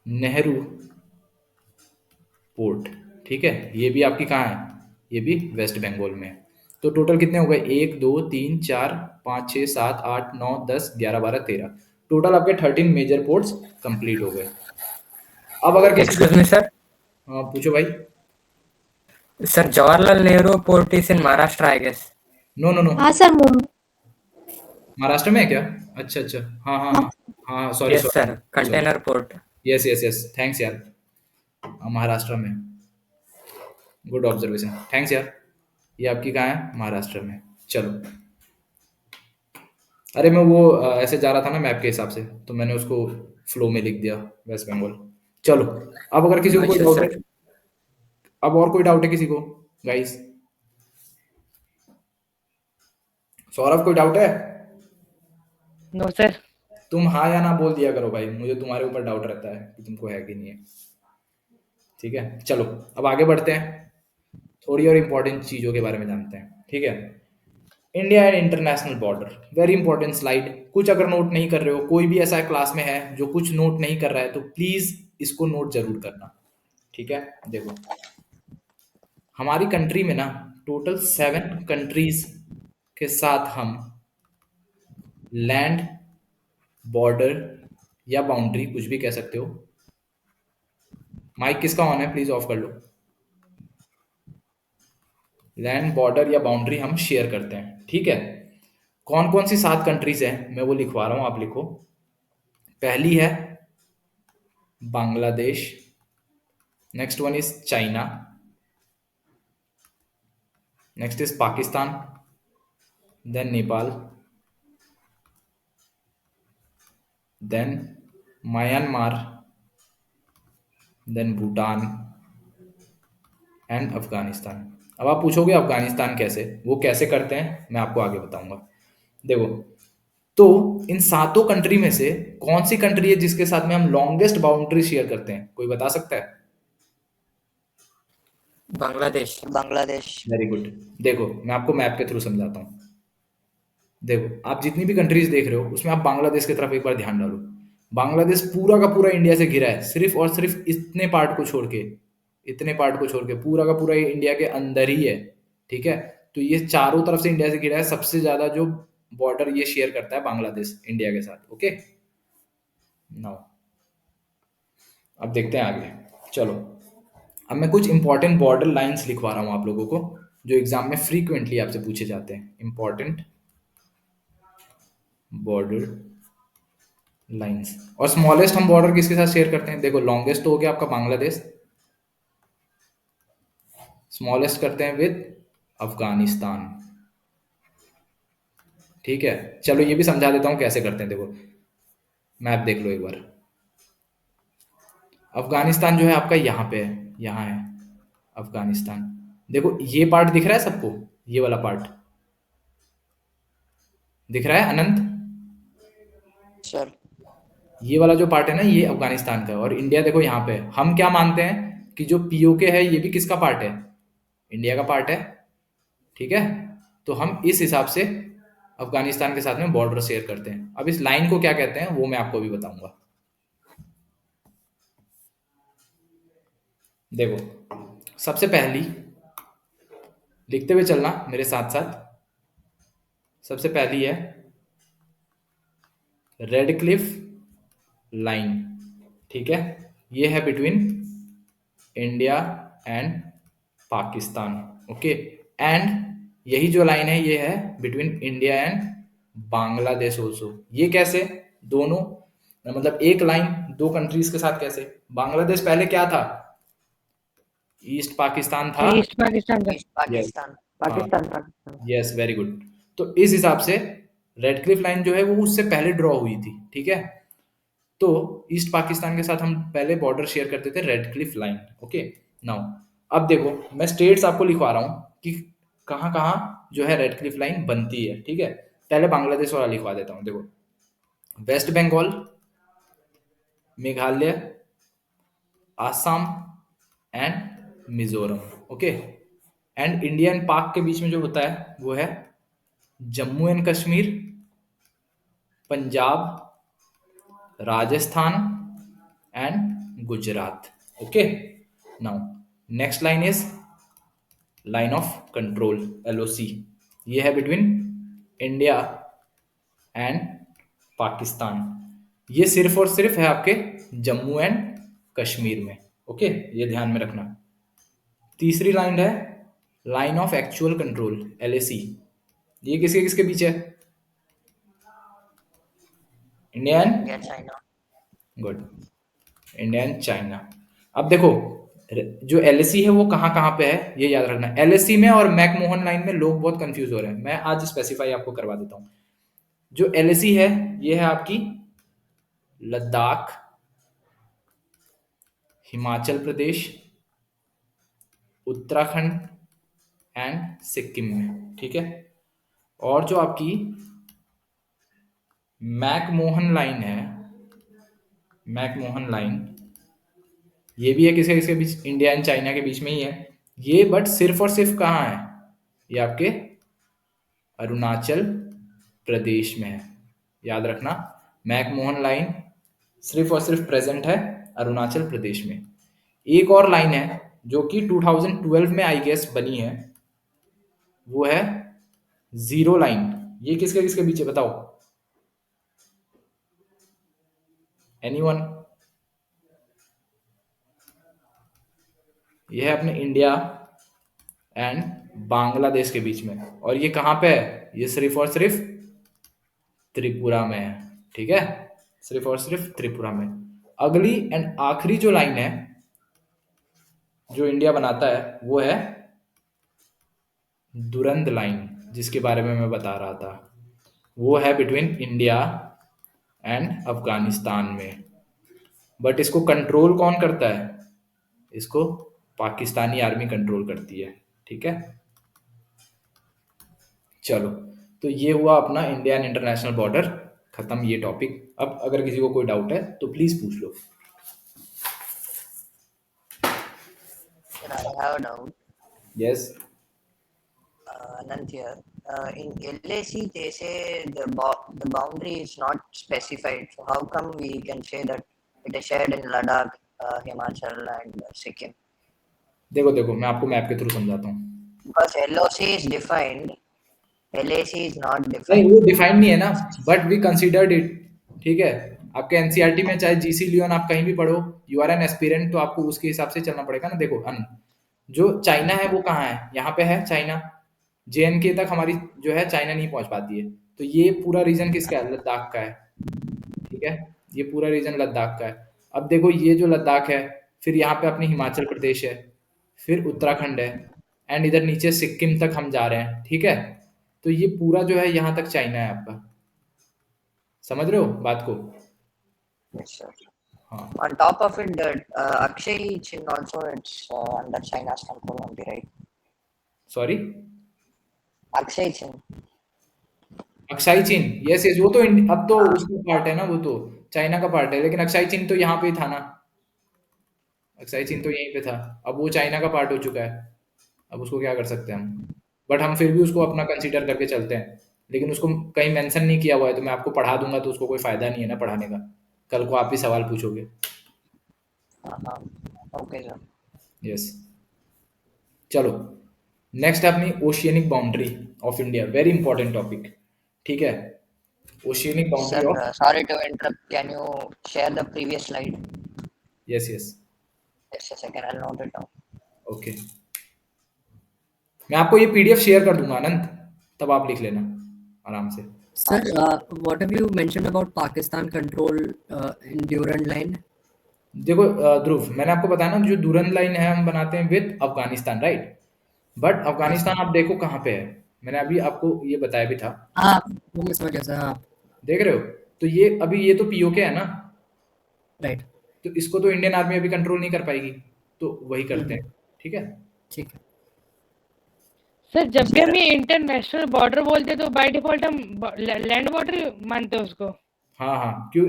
Nehru port, ठीक है, ये भी आपकी कहाँ है, ये भी वेस्ट बंगाल में है। तो टोटल कितने हो गए, 1 2 3 4 5 6 7 8 9 10 11 12 13, टोटल आपके 13 मेजर पोर्ट्स कंप्लीट हो गए। अब अगर किसी एक्सक्यूज मी सर, हाँ पूछो भाई। Sir Jawaharlal Nehru port is in Maharashtra I guess. No no no, हाँ सर, मुंबई। महाराष्ट्र में है क्या? अच्छा अच्छा, हाँ हाँ हाँ हाँ, sorry yes sir, sorry, container port. Yes yes yes, thanks यार, हाँ, महाराष्ट्र में, गुड ऑब्जर्वेशन, थैंक्स यार। ये आपकी कहाँ है, महाराष्ट्र में। चलो, अरे मैं वो ऐसे जा रहा था ना मैप के हिसाब से, तो मैंने उसको फ्लो में लिख दिया वेस्ट बंगाल। चलो, अब अगर किसी को कोई अच्छा डाउट है, सर, अब और कोई डाउट है किसी को, गाइस? सौरभ, कोई डाउट है? No sir. तुम हाँ या ना बोल दिया करो भाई, मुझे तुम्हारे ऊपर डाउट रहता है कि तुमको है कि नहीं है, ठीक है। चलो, अब आगे बढ़ते हैं, थोड़ी और इम्पोर्टेंट चीज़ों के बारे में जानते हैं, ठीक है। India and international border, very important slide. कुछ अगर नोट नहीं कर रहे हो, कोई भी ऐसा क्लास में है जो कुछ नोट नहीं कर रहा है, तो प्लीज इसको नोट जरूर करना, ठीक है। देखो, हमारी कंट्री में ना टोटल 7 कंट्रीज के साथ हम लैंड, बॉर्डर या बाउंड्री, कुछ भी कह सकते हो। माइक किसका ऑन है, प्लीज ऑफ कर लो। लैंड, बॉर्डर या बाउंड्री हम शेयर करते हैं, ठीक है। कौन कौन सी 7 कंट्रीज हैं, मैं वो लिखवा रहा हूं, आप लिखो। पहली है Bangladesh, next one is China, next is Pakistan, then Nepal, then Myanmar, then Bhutan and Afghanistan. अब आप पूछोगे अफगानिस्तान कैसे, वो कैसे करते हैं मैं आपको आगे बताऊंगा। देखो, तो इन सातों कंट्री में से कौन सी कंट्री है जिसके साथ में हम लॉन्गेस्ट बाउंड्री शेयर करते हैं, कोई बता सकता है? बांग्लादेश। बांग्लादेश। Very good. देखो मैं आपको मैप के थ्रू समझाता हूँ। देखो आप जितनी भी कंट्रीज देख रहे हो उसमें आप बांग्लादेश की तरफ एक बार ध्यान डालो। बांग्लादेश पूरा का पूरा इंडिया से घिरा है, सिर्फ और सिर्फ इतने पार्ट को छोड़ के, इतने पार्ट को छोड़ के पूरा का पूरा ये इंडिया के अंदर ही है। ठीक है, तो ये चारों तरफ से इंडिया से घिरा है। सबसे ज्यादा जो बॉर्डर ये शेयर करता है बांग्लादेश इंडिया के साथ। ओके, नाउ अब देखते हैं आगे। चलो, अब मैं कुछ इंपॉर्टेंट बॉर्डर लाइंस लिखवा रहा हूँ आप लोगों को, जो एग्जाम में फ्रीक्वेंटली आपसे पूछे जाते हैं। Important border lines. और स्मॉलेस्ट हम बॉर्डर किसके साथ शेयर करते हैं? देखो लॉन्गेस्ट तो हो गया आपका बांग्लादेश, स्मॉलेस्ट करते हैं विद अफगानिस्तान। ठीक है, चलो ये भी समझा देता हूं कैसे करते हैं। देखो मैप देख लो एक बार। अफगानिस्तान जो है आपका यहाँ पे है, यहाँ है अफगानिस्तान। देखो ये पार्ट दिख रहा है सबको, ये वाला पार्ट दिख रहा है अनंत? सर। ये वाला जो पार्ट है ना, ये अफगानिस्तान का है। और इंडिया देखो यहाँ पे है। हम क्या मानते हैं कि जो पीओके है ये भी किसका पार्ट है? इंडिया का पार्ट है। ठीक है, तो हम इस हिसाब से अफगानिस्तान के साथ में बॉर्डर शेयर करते हैं। अब इस लाइन को क्या कहते हैं वो मैं आपको अभी बताऊंगा। देखो सबसे पहली, लिखते हुए चलना मेरे साथ साथ। सबसे पहली है रेड क्लिफ लाइन। ठीक है, ये है between India and Pakistan. Okay, and यही जो लाइन है ये है between India and Bangladesh also. ये कैसे? दोनों मतलब एक लाइन दो कंट्रीज के साथ कैसे? बांग्लादेश पहले क्या था? ईस्ट पाकिस्तान था। ईस्ट पाकिस्तान का। East yes, Pakistan. हाँ, पाकिस्तान। Yes, very good. तो इस हिसाब से रेड क्लिफ लाइन जो है वो उससे पहले ड्रॉ हुई थी। ठीक है, तो ईस्ट पाकिस्तान के साथ हम पहले बॉर्डर शेयर करते थे red Cliff line. Okay, now अब देखो मैं स्टेट्स आपको लिखवा रहा हूँ कि कहाँ कहाँ जो है रेड क्लिफ लाइन बनती है। ठीक है, पहले बांग्लादेश वाला लिखवा देता हूँ। देखो West Bengal, Meghalaya, Assam and Mizoram. Okay, and India and Pak के बीच में जो होता है वो है Jammu and Kashmir, Punjab, Rajasthan and Gujarat. Okay, now next line is line of control, LOC. ये है बिटवीन इंडिया एंड पाकिस्तान। ये सिर्फ और सिर्फ है आपके जम्मू एंड कश्मीर में। ओके, ये ध्यान में रखना। तीसरी लाइन है line of actual control, LAC. ये किसके किसके बीच है? India and, India China. Good, India and China. अब देखो जो एलएसी है वो कहाँ कहाँ पे है ये याद रखना। एलएसी में और मैकमोहन लाइन में लोग बहुत कंफ्यूज हो रहे हैं, मैं आज स्पेसिफाई आपको करवा देता हूँ। जो एलएसी है ये है आपकी लद्दाख, हिमाचल प्रदेश, उत्तराखंड एंड सिक्किम में। ठीक है, और जो आपकी मैकमोहन लाइन है, मैकमोहन लाइन ये भी है किसके किसके बीच? इंडिया एंड चाइना के बीच में ही है ये, बट सिर्फ और सिर्फ कहाँ है? ये आपके अरुणाचल प्रदेश में है। याद रखना, मैकमोहन लाइन सिर्फ और सिर्फ प्रेजेंट है अरुणाचल प्रदेश में। एक और लाइन है जो कि 2012 में आई गेस बनी है, वो है जीरो लाइन। ये किसके किसके बीच है बताओ? एनीवन? ये है अपने इंडिया एंड बांग्लादेश के बीच में। और ये कहाँ पे है? ये सिर्फ और सिर्फ त्रिपुरा में है। ठीक है, सिर्फ और सिर्फ त्रिपुरा में। अगली एंड आखिरी जो लाइन है जो इंडिया बनाता है वो है दुरंद लाइन। जिसके बारे में मैं बता रहा था, वो है बिटवीन इंडिया एंड अफगानिस्तान में। बट इसको कंट्रोल कौन करता है? इसको पाकिस्तानी आर्मी कंट्रोल करती है, ठीक है। चलो, तो ये हुआ अपना इंडिया एंड इंटरनेशनल बॉर्डर, खत्म ये टॉपिक। अब अगर किसी को कोई डाउट है तो प्लीज पूछ लो। Sir, I have a doubt. Yes. Anant here. In LAC, they say the boundary is not specified. So how come we can say that it is shared in Ladakh, Himachal, and Sikkim? देखो देखो, मैं आपको map के through समझाता हूँ। Because LOC is defined, LAC is not नहीं, defined. वो defined नहीं है ना, बट वी कंसीडर्ड इट, ठीक है। आपके एनसीईआरटी में चाहे जीसी लियोन आप कहीं भी पढ़ो, यू आर एन एस्पिरेंट, तो आपको उसके हिसाब से चलना पड़ेगा ना। देखो जो चाइना है वो कहाँ है? यहाँ पे है चाइना। जेएनके तक हमारी जो है चाइना नहीं पहुंच पाती है। तो ये पूरा रीजन किसका है? लद्दाख का है, ठीक है। ये पूरा रीजन लद्दाख का है। अब देखो, ये जो लद्दाख है, फिर यहाँ पे अपनी हिमाचल प्रदेश है, फिर उत्तराखंड है, एंड इधर नीचे सिक्किम तक हम जा रहे हैं, ठीक है। तो ये पूरा जो है यहाँ तक चाइना है आपका। समझ रहे हो बात को? Yes, sir. हाँ। On top of it, the Akshay Chin also it's under China's control only, right? Sorry, Akshay Chin. Aksai चीन, यस यस, वो तो अब तो उसका पार्ट है ना, वो तो चाइना का पार्ट है। लेकिन अक्साई चीन तो यहाँ पे ही था ना, अक्साई चीन तो यहीं पे था। अब वो चाइना का पार्ट हो चुका है, अब उसको क्या कर सकते हैं हम। बट हम फिर भी उसको अपना कंसीडर करके चलते हैं। लेकिन उसको कहीं मेंशन नहीं किया हुआ है, तो मैं आपको पढ़ा दूंगा, तो उसको कोई फायदा नहीं है ना पढ़ाने का। कल को आप ही सवाल पूछोगे। Okay, sir. यस। चलो, नेक्स्ट है अपनी oceanic boundary of India, very important topic, ठीक है। Oceanic boundary Sir, of, sorry to interrupt. Can you share the previous slide? Yes yes, Just a second, I'll note it down. Okay. मैं आपको ये PDF share कर दूंगा अनंत, तब आप लिख लेना आराम से। Sir, what have you mentioned about Pakistan control in Durand line? देखो ध्रुव, मैंने आपको बताया ना, जो दुरंत लाइन है हम बनाते हैं with Afghanistan, right. But Afghanistan आप देखो कहाँ पे है, मैंने अभी आपको ये बताया भी था। हाँ, वो मैं समझ गया सर। हाँ, देख रहे हो? तो ये अभी ये तो पीओके है ना, राइट, तो इसको तो इंडियन आर्मी अभी कंट्रोल नहीं कर पाएगी, तो वही करते हैं, ठीक है। ठीक है। सर जब भी हम ये इंटरनेशनल बॉर्डर बोलते हैं तो बाय डिफॉल्ट हम लैंड बॉर्डर मानते हैं उसको। हाँ हाँ, क्यों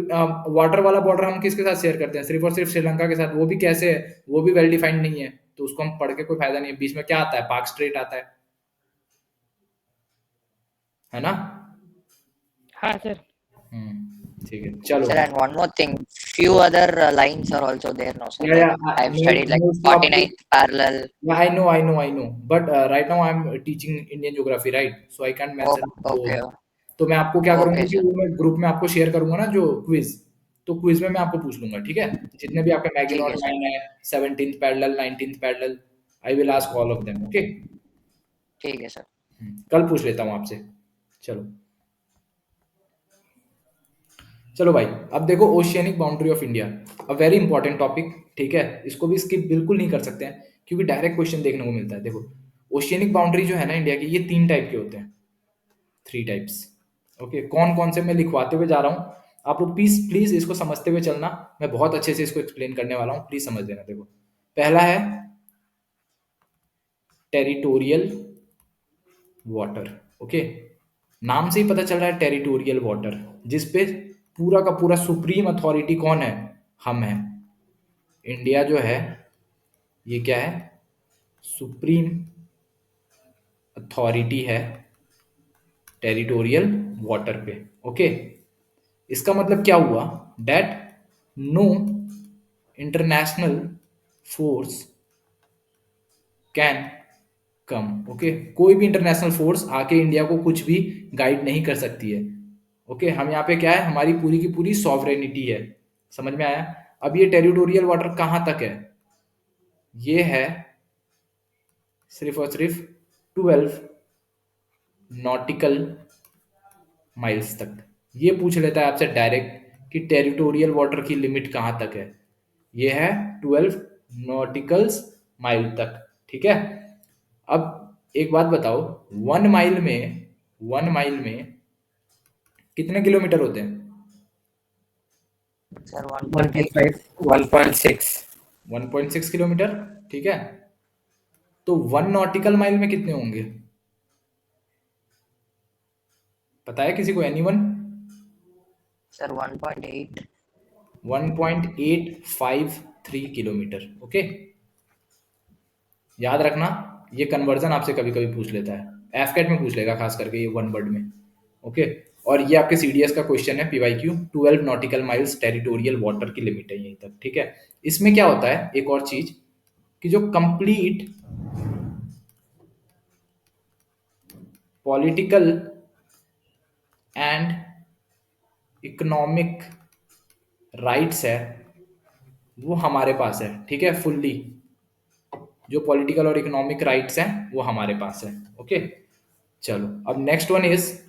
वाटर वाला बॉर्डर हम किसके साथ शेयर करते हैं? सिर्फ और सिर्फ श्रीलंका के साथ। वो भी कैसे है? वो भी वेल डिफाइंड नहीं है, तो उसको हम पढ़ के कोई फायदा नहीं है। बीच में क्या आता है? पाक स्ट्रेट आता है ना। हाँ सर। ठीक है, चलो। Sir, and one more thing. Few other lines are also there, no, sir? Yeah, I've studied like no, 49th parallel. Yeah, I know. But right now I'm teaching Indian geography, right? So I can't mention Okay. those. तो मैं आपको क्या करूंगा Okay, कि sir. वो मैं group में आपको शेयर करूंगा ना, जो क्विज, तो क्विज में मैं आपको पूछ लूंगा, ठीक है। जितने भी आपके मैगनॉट ठीक है, sir. लाइन है, 17th parallel, 19th parallel, I will ask all of them, okay. ठीक है, sir. कल पूछ लेता हूँ आपसे। चलो चलो भाई, अब देखो oceanic boundary of India, a very important topic, ठीक है। इसको भी स्किप बिल्कुल नहीं कर सकते हैं, क्योंकि डायरेक्ट क्वेश्चन देखने को मिलता है। देखो, ओशियनिक बाउंड्री जो है ना इंडिया की, ये 3 टाइप के होते हैं, 3 टाइप्स, ओके। कौन कौन से मैं लिखवाते हुए जा रहा हूँ, आप लोग प्लीज प्लीज इसको समझते हुए चलना। मैं बहुत अच्छे से इसको एक्सप्लेन करने वाला हूँ, प्लीज समझ लेना। देखो, पहला है टेरिटोरियल वाटर, ओके। नाम से ही पता चल रहा है टेरिटोरियल वाटर, जिसपे पूरा का पूरा सुप्रीम अथॉरिटी कौन है? हम हैं। इंडिया जो है ये क्या है? सुप्रीम अथॉरिटी है टेरिटोरियल वाटर पे, ओके। इसका मतलब क्या हुआ? That no international force can come, okay. कोई भी इंटरनेशनल फोर्स आके इंडिया को कुछ भी गाइड नहीं कर सकती है, ओके। हम यहाँ पे क्या है, हमारी पूरी की पूरी सॉवरेनिटी है। समझ में आया? अब ये टेरिटोरियल वाटर कहाँ तक है? ये है सिर्फ और सिर्फ 12 नॉटिकल माइल्स तक। ये पूछ लेता है आपसे डायरेक्ट कि टेरिटोरियल वाटर की लिमिट कहाँ तक है। ये है 12 नॉटिकल्स माइल तक, ठीक है। अब एक बात बताओ, 1 माइल में कितने किलोमीटर होते हैं? Sir, 1.8. 1.5 1.6 1.6 किलोमीटर, ठीक है। तो 1 नॉटिकल माइल में कितने होंगे? पता है किसी को? एनीवन? Sir, 1.8. 1.853 किलोमीटर। ओके, याद रखना, ये कन्वर्जन आपसे कभी कभी पूछ लेता है, एफकेट में पूछ लेगा खास करके ये वन वर्ड में। ओके, और ये आपके सीडीएस का क्वेश्चन है, PYQ. 12 nautical miles territorial water की लिमिट है यहीं तक, ठीक है। इसमें क्या होता है, एक और चीज, कि जो complete political and economic rights है वो हमारे पास है, ठीक है। फुल्ली जो पॉलिटिकल और इकोनॉमिक राइट्स हैं वो हमारे पास है। ओके, चलो अब next one is,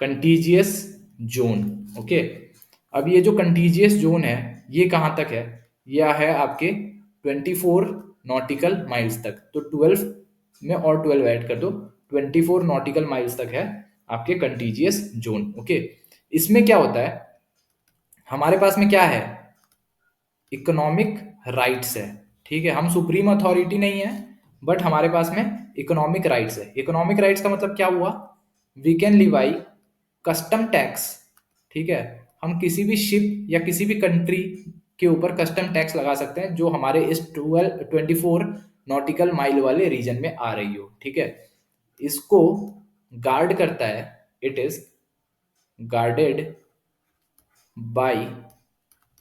contiguous zone. Okay, अब ये जो कंटीजियस जोन है ये कहाँ तक है? ये है आपके 24 नॉटिकल माइल्स तक। तो 12 में और 12 ऐड कर दो, 24 नॉटिकल माइल्स तक है आपके कंटीजियस जोन। ओके, इसमें क्या होता है, हमारे पास में क्या है, इकोनॉमिक राइट्स है, ठीक है। हम सुप्रीम अथॉरिटी नहीं है, बट हमारे पास में इकोनॉमिक राइट्स है। इकोनॉमिक राइट्स का मतलब क्या हुआ, we can levy custom tax, ठीक है। हम किसी भी शिप या किसी भी कंट्री के ऊपर कस्टम टैक्स लगा सकते हैं जो हमारे इस 24 नॉटिकल माइल वाले रीजन में आ रही हो, ठीक है। इसको गार्ड करता है, it is guarded by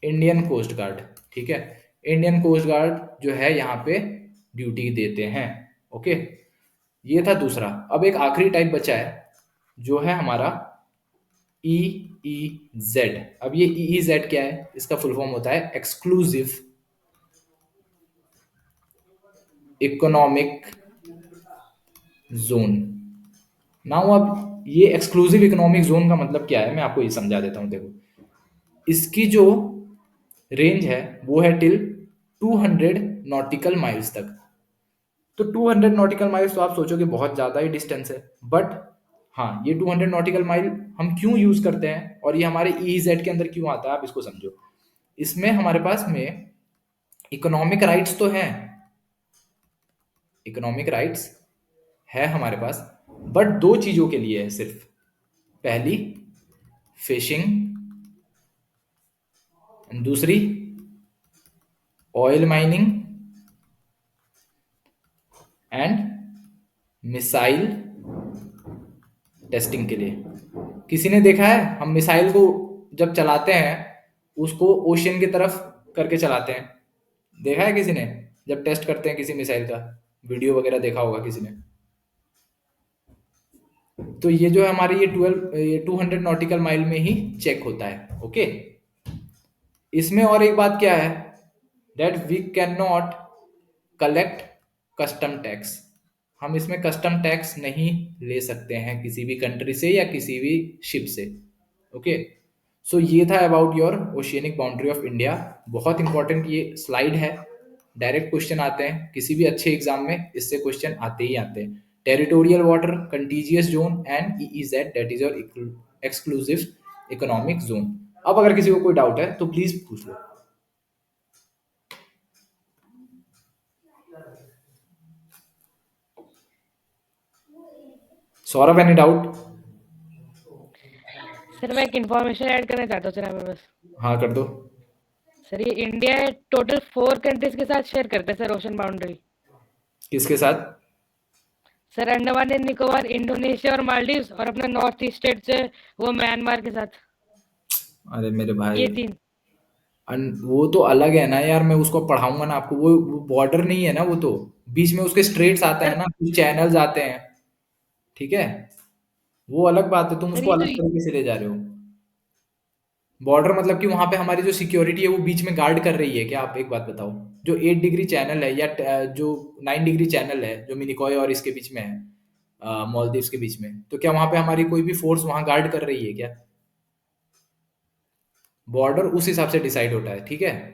Indian coast guard, ठीक है। इंडियन कोस्ट गार्ड जो है यहाँ पे ड्यूटी देते हैं। ओके, ये था दूसरा। अब एक आखिरी टाइप बचा है जो है हमारा ई ई जेड। अब ये ई जेड क्या है, इसका फुल फॉर्म होता है एक्सक्लूसिव इकोनॉमिक जोन। नाउ अब ये एक्सक्लूसिव इकोनॉमिक जोन का मतलब क्या है, मैं आपको ये समझा देता हूँ। देखो, इसकी जो रेंज है वो है टिल 200 नॉटिकल माइल्स तक। तो 200 नॉटिकल माइल्स तो आप सोचोगे बहुत ज़्यादा ही डिस्टेंस है, बट हाँ, ये 200 नॉटिकल माइल हम क्यों यूज़ करते हैं और ये हमारे ई जेड के अंदर क्यों आता है, आप इसको समझो। इसमें हमारे पास में इकोनॉमिक राइट्स तो हैं, इकोनॉमिक राइट्स है हमारे पास, बट दो चीज़ों के लिए है सिर्फ। पहली फिशिंग, दूसरी oil mining and missile testing के लिए। किसी ने देखा है, हम मिसाइल को जब चलाते हैं उसको ओशियन की तरफ करके चलाते हैं, देखा है किसी ने? जब टेस्ट करते हैं किसी मिसाइल का वीडियो वगैरह देखा होगा किसी ने। तो ये जो है हमारी ये 200 नॉटिकल माइल में ही चेक होता है। ओके, इसमें और एक बात क्या है, that we can not collect custom tax. हम इसमें कस्टम टैक्स नहीं ले सकते हैं किसी भी कंट्री से या किसी भी शिप से। ओके, सो ये था about your oceanic boundary of India. बहुत इंपॉर्टेंट ये स्लाइड है, डायरेक्ट क्वेश्चन आते हैं किसी भी अच्छे एग्जाम में, इससे क्वेश्चन आते ही आते हैं। Territorial water, contiguous zone and EEZ, that is your exclusive economic zone. अब अगर किसी को कोई डाउट है तो प्लीज पूछ लो। Saurabh, any doubt? सर मैं एक इन्फॉर्मेशन ऐड करना चाहता हूँ सर यहाँ पे बस। हाँ, कर दो। सर ये इंडिया टोटल 4 कंट्रीज के साथ शेयर करता है सर ओशन बाउंड्री। किसके साथ? Sir Andaman and Nicobar, Indonesia और मालदीव्स, और अपना नॉर्थ ईस्ट स्टेट से वो म्यांमार के साथ। अरे मेरे भाई, ये 3। वो तो अलग है ना यार, मैं उसको पढ़ाऊंगा ना आपको। वो बॉर्डर नहीं है ना, वो तो बीच में उसके स्ट्रेट्स आता है सर ना, कुछ चैनल्स आते हैं, ठीक है। वो अलग बात है, तुम सर उसको ये अलग जो तरीके से ले जा रहे हो। बॉर्डर मतलब कि वहां पे हमारी जो सिक्योरिटी है वो बीच में गार्ड कर रही है क्या? आप एक बात बताओ, जो 8 डिग्री चैनल है या जो 9 डिग्री चैनल है जो मिनिकॉय और इसके बीच में है, मालदीव्स के बीच में, तो क्या वहां पे हमारी कोई भी फोर्स वहां गार्ड कर रही है क्या? बॉर्डर उस हिसाब से डिसाइड होता है, ठीक है।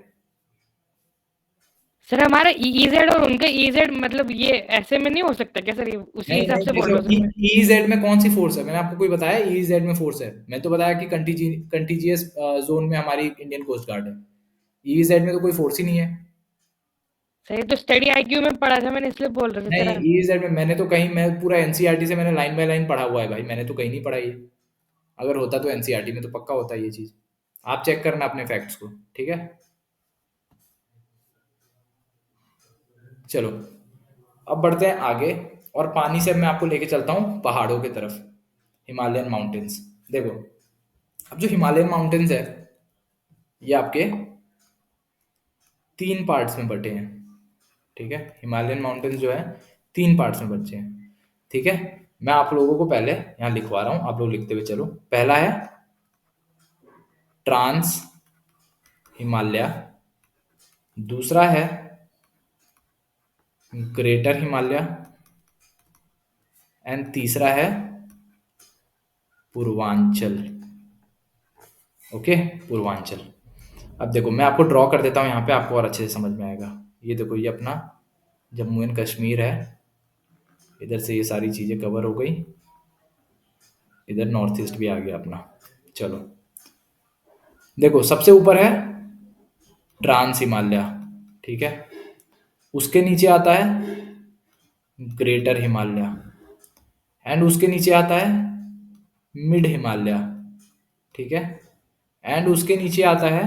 सर हमारा ईजेड और उनका ईजेड मतलब ये ऐसे में नहीं हो सकता क्या सर, ये उसी नहीं हिसाब नहीं, से बोल रहे हो देखो सर मैं? ईजेड में कौन सी फोर्स है, मैंने आपको कोई बताया ईजेड में फोर्स है? मैं तो बताया कि कंटीजियस जोन में हमारी इंडियन कोस्ट गार्ड है। ईजेड में तो कोई फोर्स ही नहीं है। सर ये तो स्टडी आईक्यू में पढ़ा था मैंने, इसलिए बोल रहे थे सर नहीं, आप। ईजेड में मैंने तो कहीं, मैं पूरा एनसीईआरटी से मैंने लाइन बाय लाइन पढ़ा हुआ है भाई, मैंने तो कहीं नहीं पढ़ा ये। अगर होता तो एनसीईआरटी में तो पक्का होता है ये चीज। आप चेक करना अपने फैक्ट्स को, ठीक है। चलो, अब बढ़ते हैं आगे। और पानी से अब मैं आपको लेके चलता हूँ पहाड़ों की तरफ, हिमालयन माउंटेन्स। देखो, अब जो हिमालयन माउंटेन्स है ये आपके 3 पार्ट्स में बटे हैं, ठीक है। हिमालयन माउंटेन्स जो है 3 पार्ट्स में बचे हैं, ठीक है। मैं आप लोगों को पहले यहाँ लिखवा रहा हूँ, आप लोग लिखते हुए चलो। पहला है ट्रांस हिमालय, दूसरा है ग्रेटर हिमालय, एंड तीसरा है पूर्वांचल। ओके, पूर्वांचल। अब देखो मैं आपको ड्रॉ कर देता हूँ यहाँ पे, आपको और अच्छे से समझ में आएगा। ये देखो, ये अपना जम्मू एंड कश्मीर है, इधर से ये सारी चीज़ें कवर हो गई, इधर नॉर्थ ईस्ट भी आ गया अपना। चलो देखो, सबसे ऊपर है ट्रांस हिमालय, ठीक है। उसके नीचे आता है ग्रेटर हिमालय, एंड उसके नीचे आता है मिड हिमालय, ठीक है। एंड उसके नीचे आता है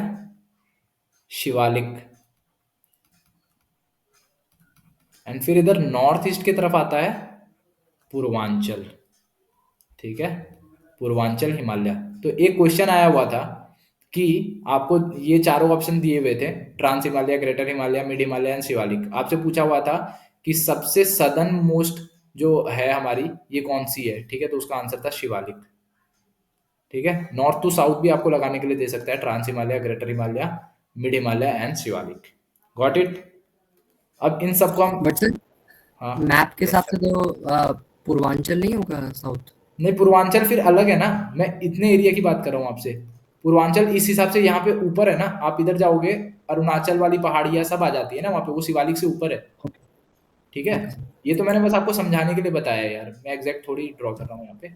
शिवालिक, एंड फिर इधर नॉर्थ ईस्ट की तरफ आता है पूर्वांचल, ठीक है। पूर्वांचल हिमालय। तो एक क्वेश्चन आया हुआ था कि आपको ये चारों ऑप्शन दिए हुए थे, trans Himalaya, greater Himalaya, mid Himalaya and Shivalik. आपसे पूछा हुआ था कि सबसे सदर्न मोस्ट जो है हमारी, ये कौन सी है, ठीक है। तो उसका आंसर था शिवालिक, ठीक है। नॉर्थ टू साउथ भी आपको लगाने के लिए दे सकता है, trans Himalaya, greater Himalaya, mid Himalaya and Shivalik. Got it. अब इन सबको हम, बट सर हाँ, मैप के हिसाब से तो पूर्वांचल नहीं होगा साउथ? नहीं पूर्वांचल फिर अलग है ना, मैं इतने एरिया की बात कर रहा हूँ आपसे। पूर्वांचल इस हिसाब से यहाँ पे ऊपर है ना, आप इधर जाओगे अरुणाचल वाली पहाड़ियाँ सब आ जाती है ना वहाँ पे, वो शिवालिक से ऊपर है, ठीक है। Okay sir. ये तो मैंने बस आपको समझाने के लिए बताया है यार, मैं एग्जैक्ट थोड़ी ड्रॉ कर रहा हूँ यहाँ पे,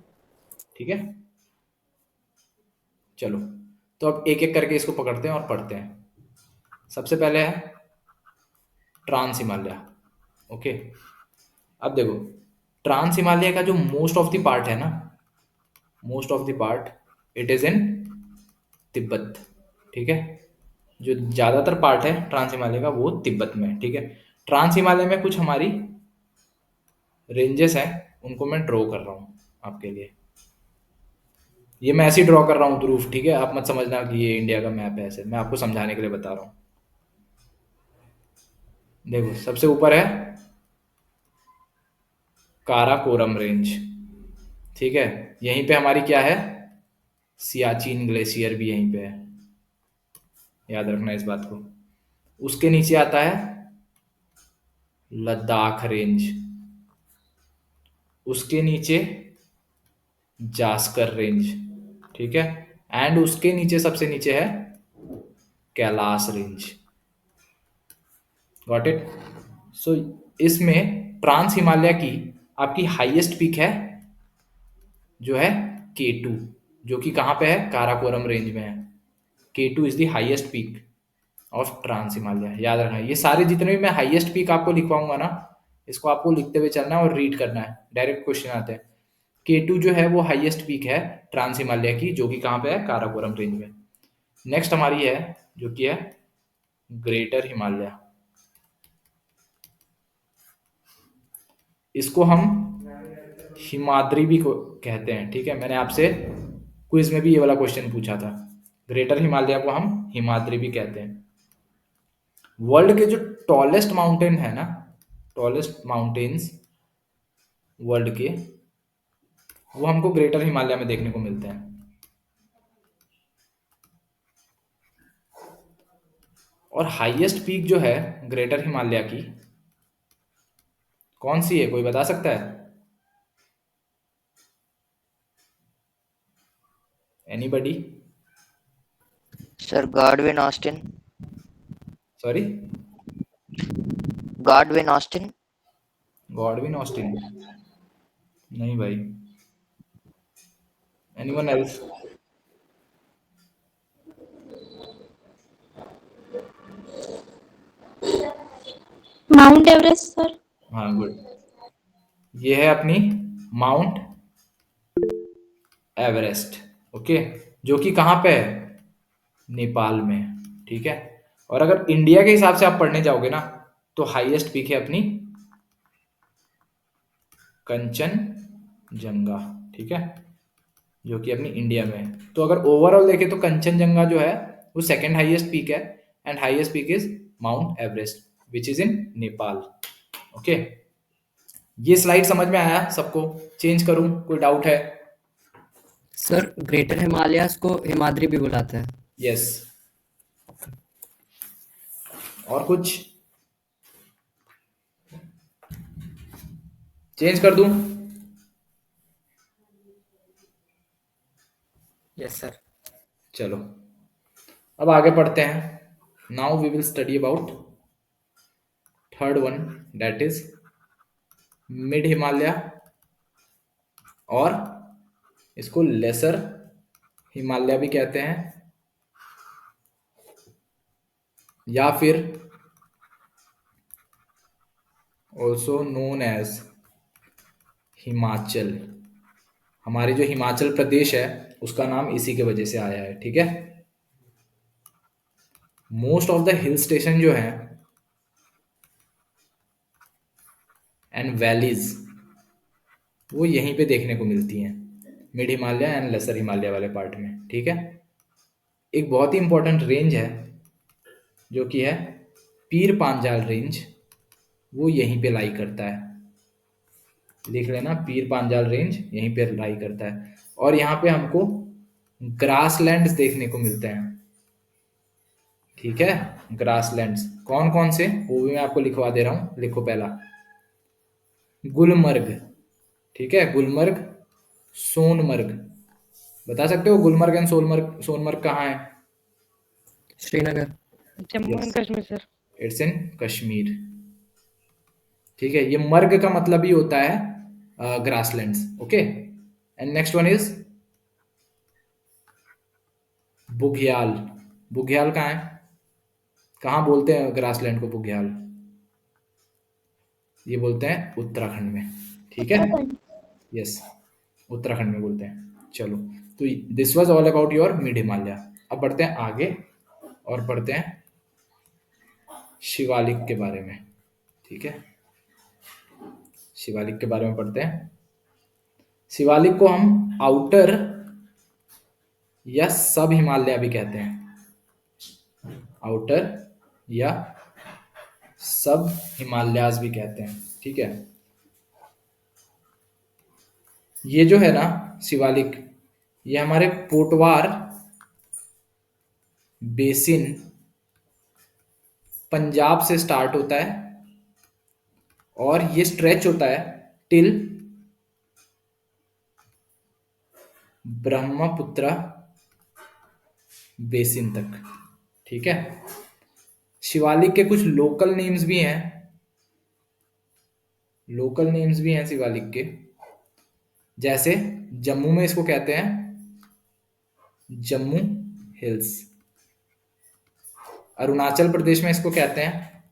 ठीक है। चलो, तो अब एक एक करके इसको पकड़ते हैं और पढ़ते हैं। सबसे पहले है ट्रांस हिमालय, ओके। अब देखो, ट्रांस हिमालय का जो मोस्ट ऑफ द पार्ट है ना, most of the part it is in Tibet, ठीक है। जो ज्यादातर पार्ट है ट्रांस हिमालय का वो तिब्बत में है, ठीक है। ट्रांस हिमालय में कुछ हमारी रेंजेस हैं, उनको मैं ड्रॉ कर रहा हूँ आपके लिए। ये मैं ऐसे ही ड्रॉ कर रहा हूँ प्रूफ, ठीक है। आप मत समझना कि ये इंडिया का मैप है, ऐसे मैं आपको समझाने के लिए बता रहा हूँ। देखो, सबसे ऊपर है काराकोरम रेंज, ठीक है। यहीं पे हमारी क्या है, सियाचिन ग्लेशियर भी यहीं पे है, याद रखना इस बात को। उसके नीचे आता है लद्दाख रेंज, उसके नीचे जास्कर रेंज, ठीक है। एंड उसके नीचे सबसे नीचे है Kailash range. Got it. So इसमें ट्रांस हिमालय की आपकी हाईएस्ट पीक है जो है K2, जो कि कहाँ पे है, काराकोरम रेंज में है। K2 is the highest peak of trans Himalaya, याद रखना। ये सारे जितने भी मैं हाईएस्ट पीक आपको लिखवाऊंगा ना, इसको आपको लिखते हुए चलना है और रीड करना है, डायरेक्ट क्वेश्चन आते हैं। K2 जो है वो हाईएस्ट पीक है ट्रांस हिमालय की, जो कि कहाँ पे है, काराकोरम रेंज में। नेक्स्ट हमारी है जो कि है ग्रेटर हिमालय, इसको हम हिमाद्री भी कहते हैं, ठीक है। मैंने आपसे क्विज में भी ये वाला क्वेश्चन पूछा था। ग्रेटर हिमालय को हम हिमाद्री भी कहते हैं। वर्ल्ड के जो टॉलेस्ट माउंटेन है ना, टॉलेस्ट माउंटेन्स वर्ल्ड के, वो हमको ग्रेटर हिमालय में देखने को मिलते हैं। और हाईएस्ट पीक जो है ग्रेटर हिमालय की, कौन सी है, कोई बता सकता है? Anybody? Sir, Godwin Austin. Sorry, Godwin Austin. Godwin Austen? नहीं भाई। Anyone else? Mount Everest sir. हाँ गुड। ये है अपनी माउंट एवरेस्ट। ओके, जो कि कहाँ पे है? नेपाल में। ठीक है। और अगर इंडिया के हिसाब से आप पढ़ने जाओगे ना, तो हाईएस्ट पीक है अपनी कंचनजंगा। ठीक है, जो कि अपनी इंडिया में है। तो अगर ओवरऑल देखें तो कंचनजंगा जो है वो सेकंड हाईएस्ट पीक है, and highest peak is mount Everest which is in Nepal. Okay, ये स्लाइड समझ में आया सबको? चेंज करूं? कोई डाउट है? सर ग्रेटर हिमालयाज को हिमाद्री भी बुलाते हैं। यस। और कुछ चेंज कर दूं? Yes sir. चलो अब आगे पढ़ते हैं। Now we will study about third one, that is mid Himalaya, और इसको लेसर हिमालय भी कहते हैं, या फिर ऑल्सो नोन एज हिमाचल। हमारे जो हिमाचल प्रदेश है उसका नाम इसी के वजह से आया है। ठीक है। Most of the hill station जो है एंड वैलीज वो यहीं पे देखने को मिलती हैं, mid Himalaya and lesser Himalaya वाले पार्ट में। ठीक है। एक बहुत ही इंपॉर्टेंट रेंज है जो कि है पीर पांजाल रेंज, वो यहीं पे लाई करता है। लिख लेना, पीर पांजाल रेंज यहीं पे लाई करता है। और यहाँ पे हमको ग्रासलैंड्स देखने को मिलते हैं। ठीक है, ग्रासलैंड्स कौन कौन से, वो भी मैं आपको लिखवा दे रहा हूँ। लिखो पहला गुलमर्ग। ठीक है, गुलमर्ग, सोनमर्ग। बता सकते हो गुलमर्ग एंड सोनमर्ग, सोनमर्ग कहाँ है? Srinagar. Jammu and Kashmir sir. It's in Kashmir. ठीक है, ये मर्ग का मतलब ही होता है grasslands. Okay, and next one is Bugyal. Bugyal कहाँ है? कहाँ बोलते हैं ग्रासलैंड को बुग्याल? ये बोलते हैं उत्तराखंड में। ठीक है, उत्तराखंड। यस, उत्तराखंड में बोलते हैं। चलो, तो this was all about your mid Himalaya. अब बढ़ते हैं आगे और पढ़ते हैं शिवालिक के बारे में। ठीक है, शिवालिक के बारे में पढ़ते हैं। शिवालिक को हम आउटर या सब हिमालय भी कहते हैं। आउटर या सब हिमालयाज भी कहते हैं। ठीक है, ये जो है ना शिवालिक, ये हमारे पोटवार बेसिन पंजाब से स्टार्ट होता है और ये स्ट्रेच होता है टिल ब्रह्मपुत्र बेसिन तक। ठीक है, शिवालिक के कुछ लोकल नेम्स भी हैं। लोकल नेम्स भी हैं शिवालिक के, जैसे जम्मू में इसको कहते हैं जम्मू हिल्स, अरुणाचल प्रदेश में इसको कहते हैं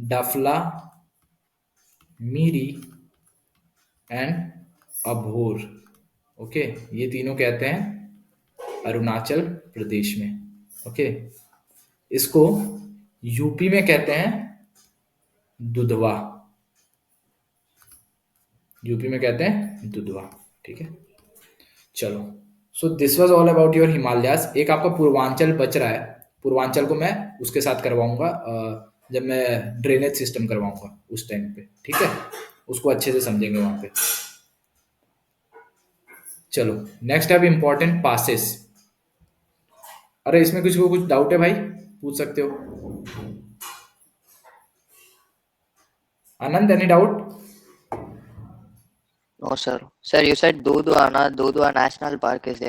डफला, मीरी एंड अभोर। ओके, ये तीनों कहते हैं अरुणाचल प्रदेश में। ओके, इसको यूपी में कहते हैं दुधवा। यूपी में कहते हैं दुधवा। ठीक है, चलो, so this was all about your Himalayas. एक आपका पूर्वांचल बच रहा है, पूर्वांचल को मैं उसके साथ करवाऊंगा जब मैं ड्रेनेज सिस्टम करवाऊंगा उस टाइम पे। ठीक है, उसको अच्छे से समझेंगे वहां पे। चलो, नेक्स्ट है इंपॉर्टेंट पासेस। अरे इसमें किसी को कुछ डाउट है भाई, पूछ सकते हो। Anand, any doubt? No, sir. Sir, you said Dudhwa, na? Dudhwa National Park is there.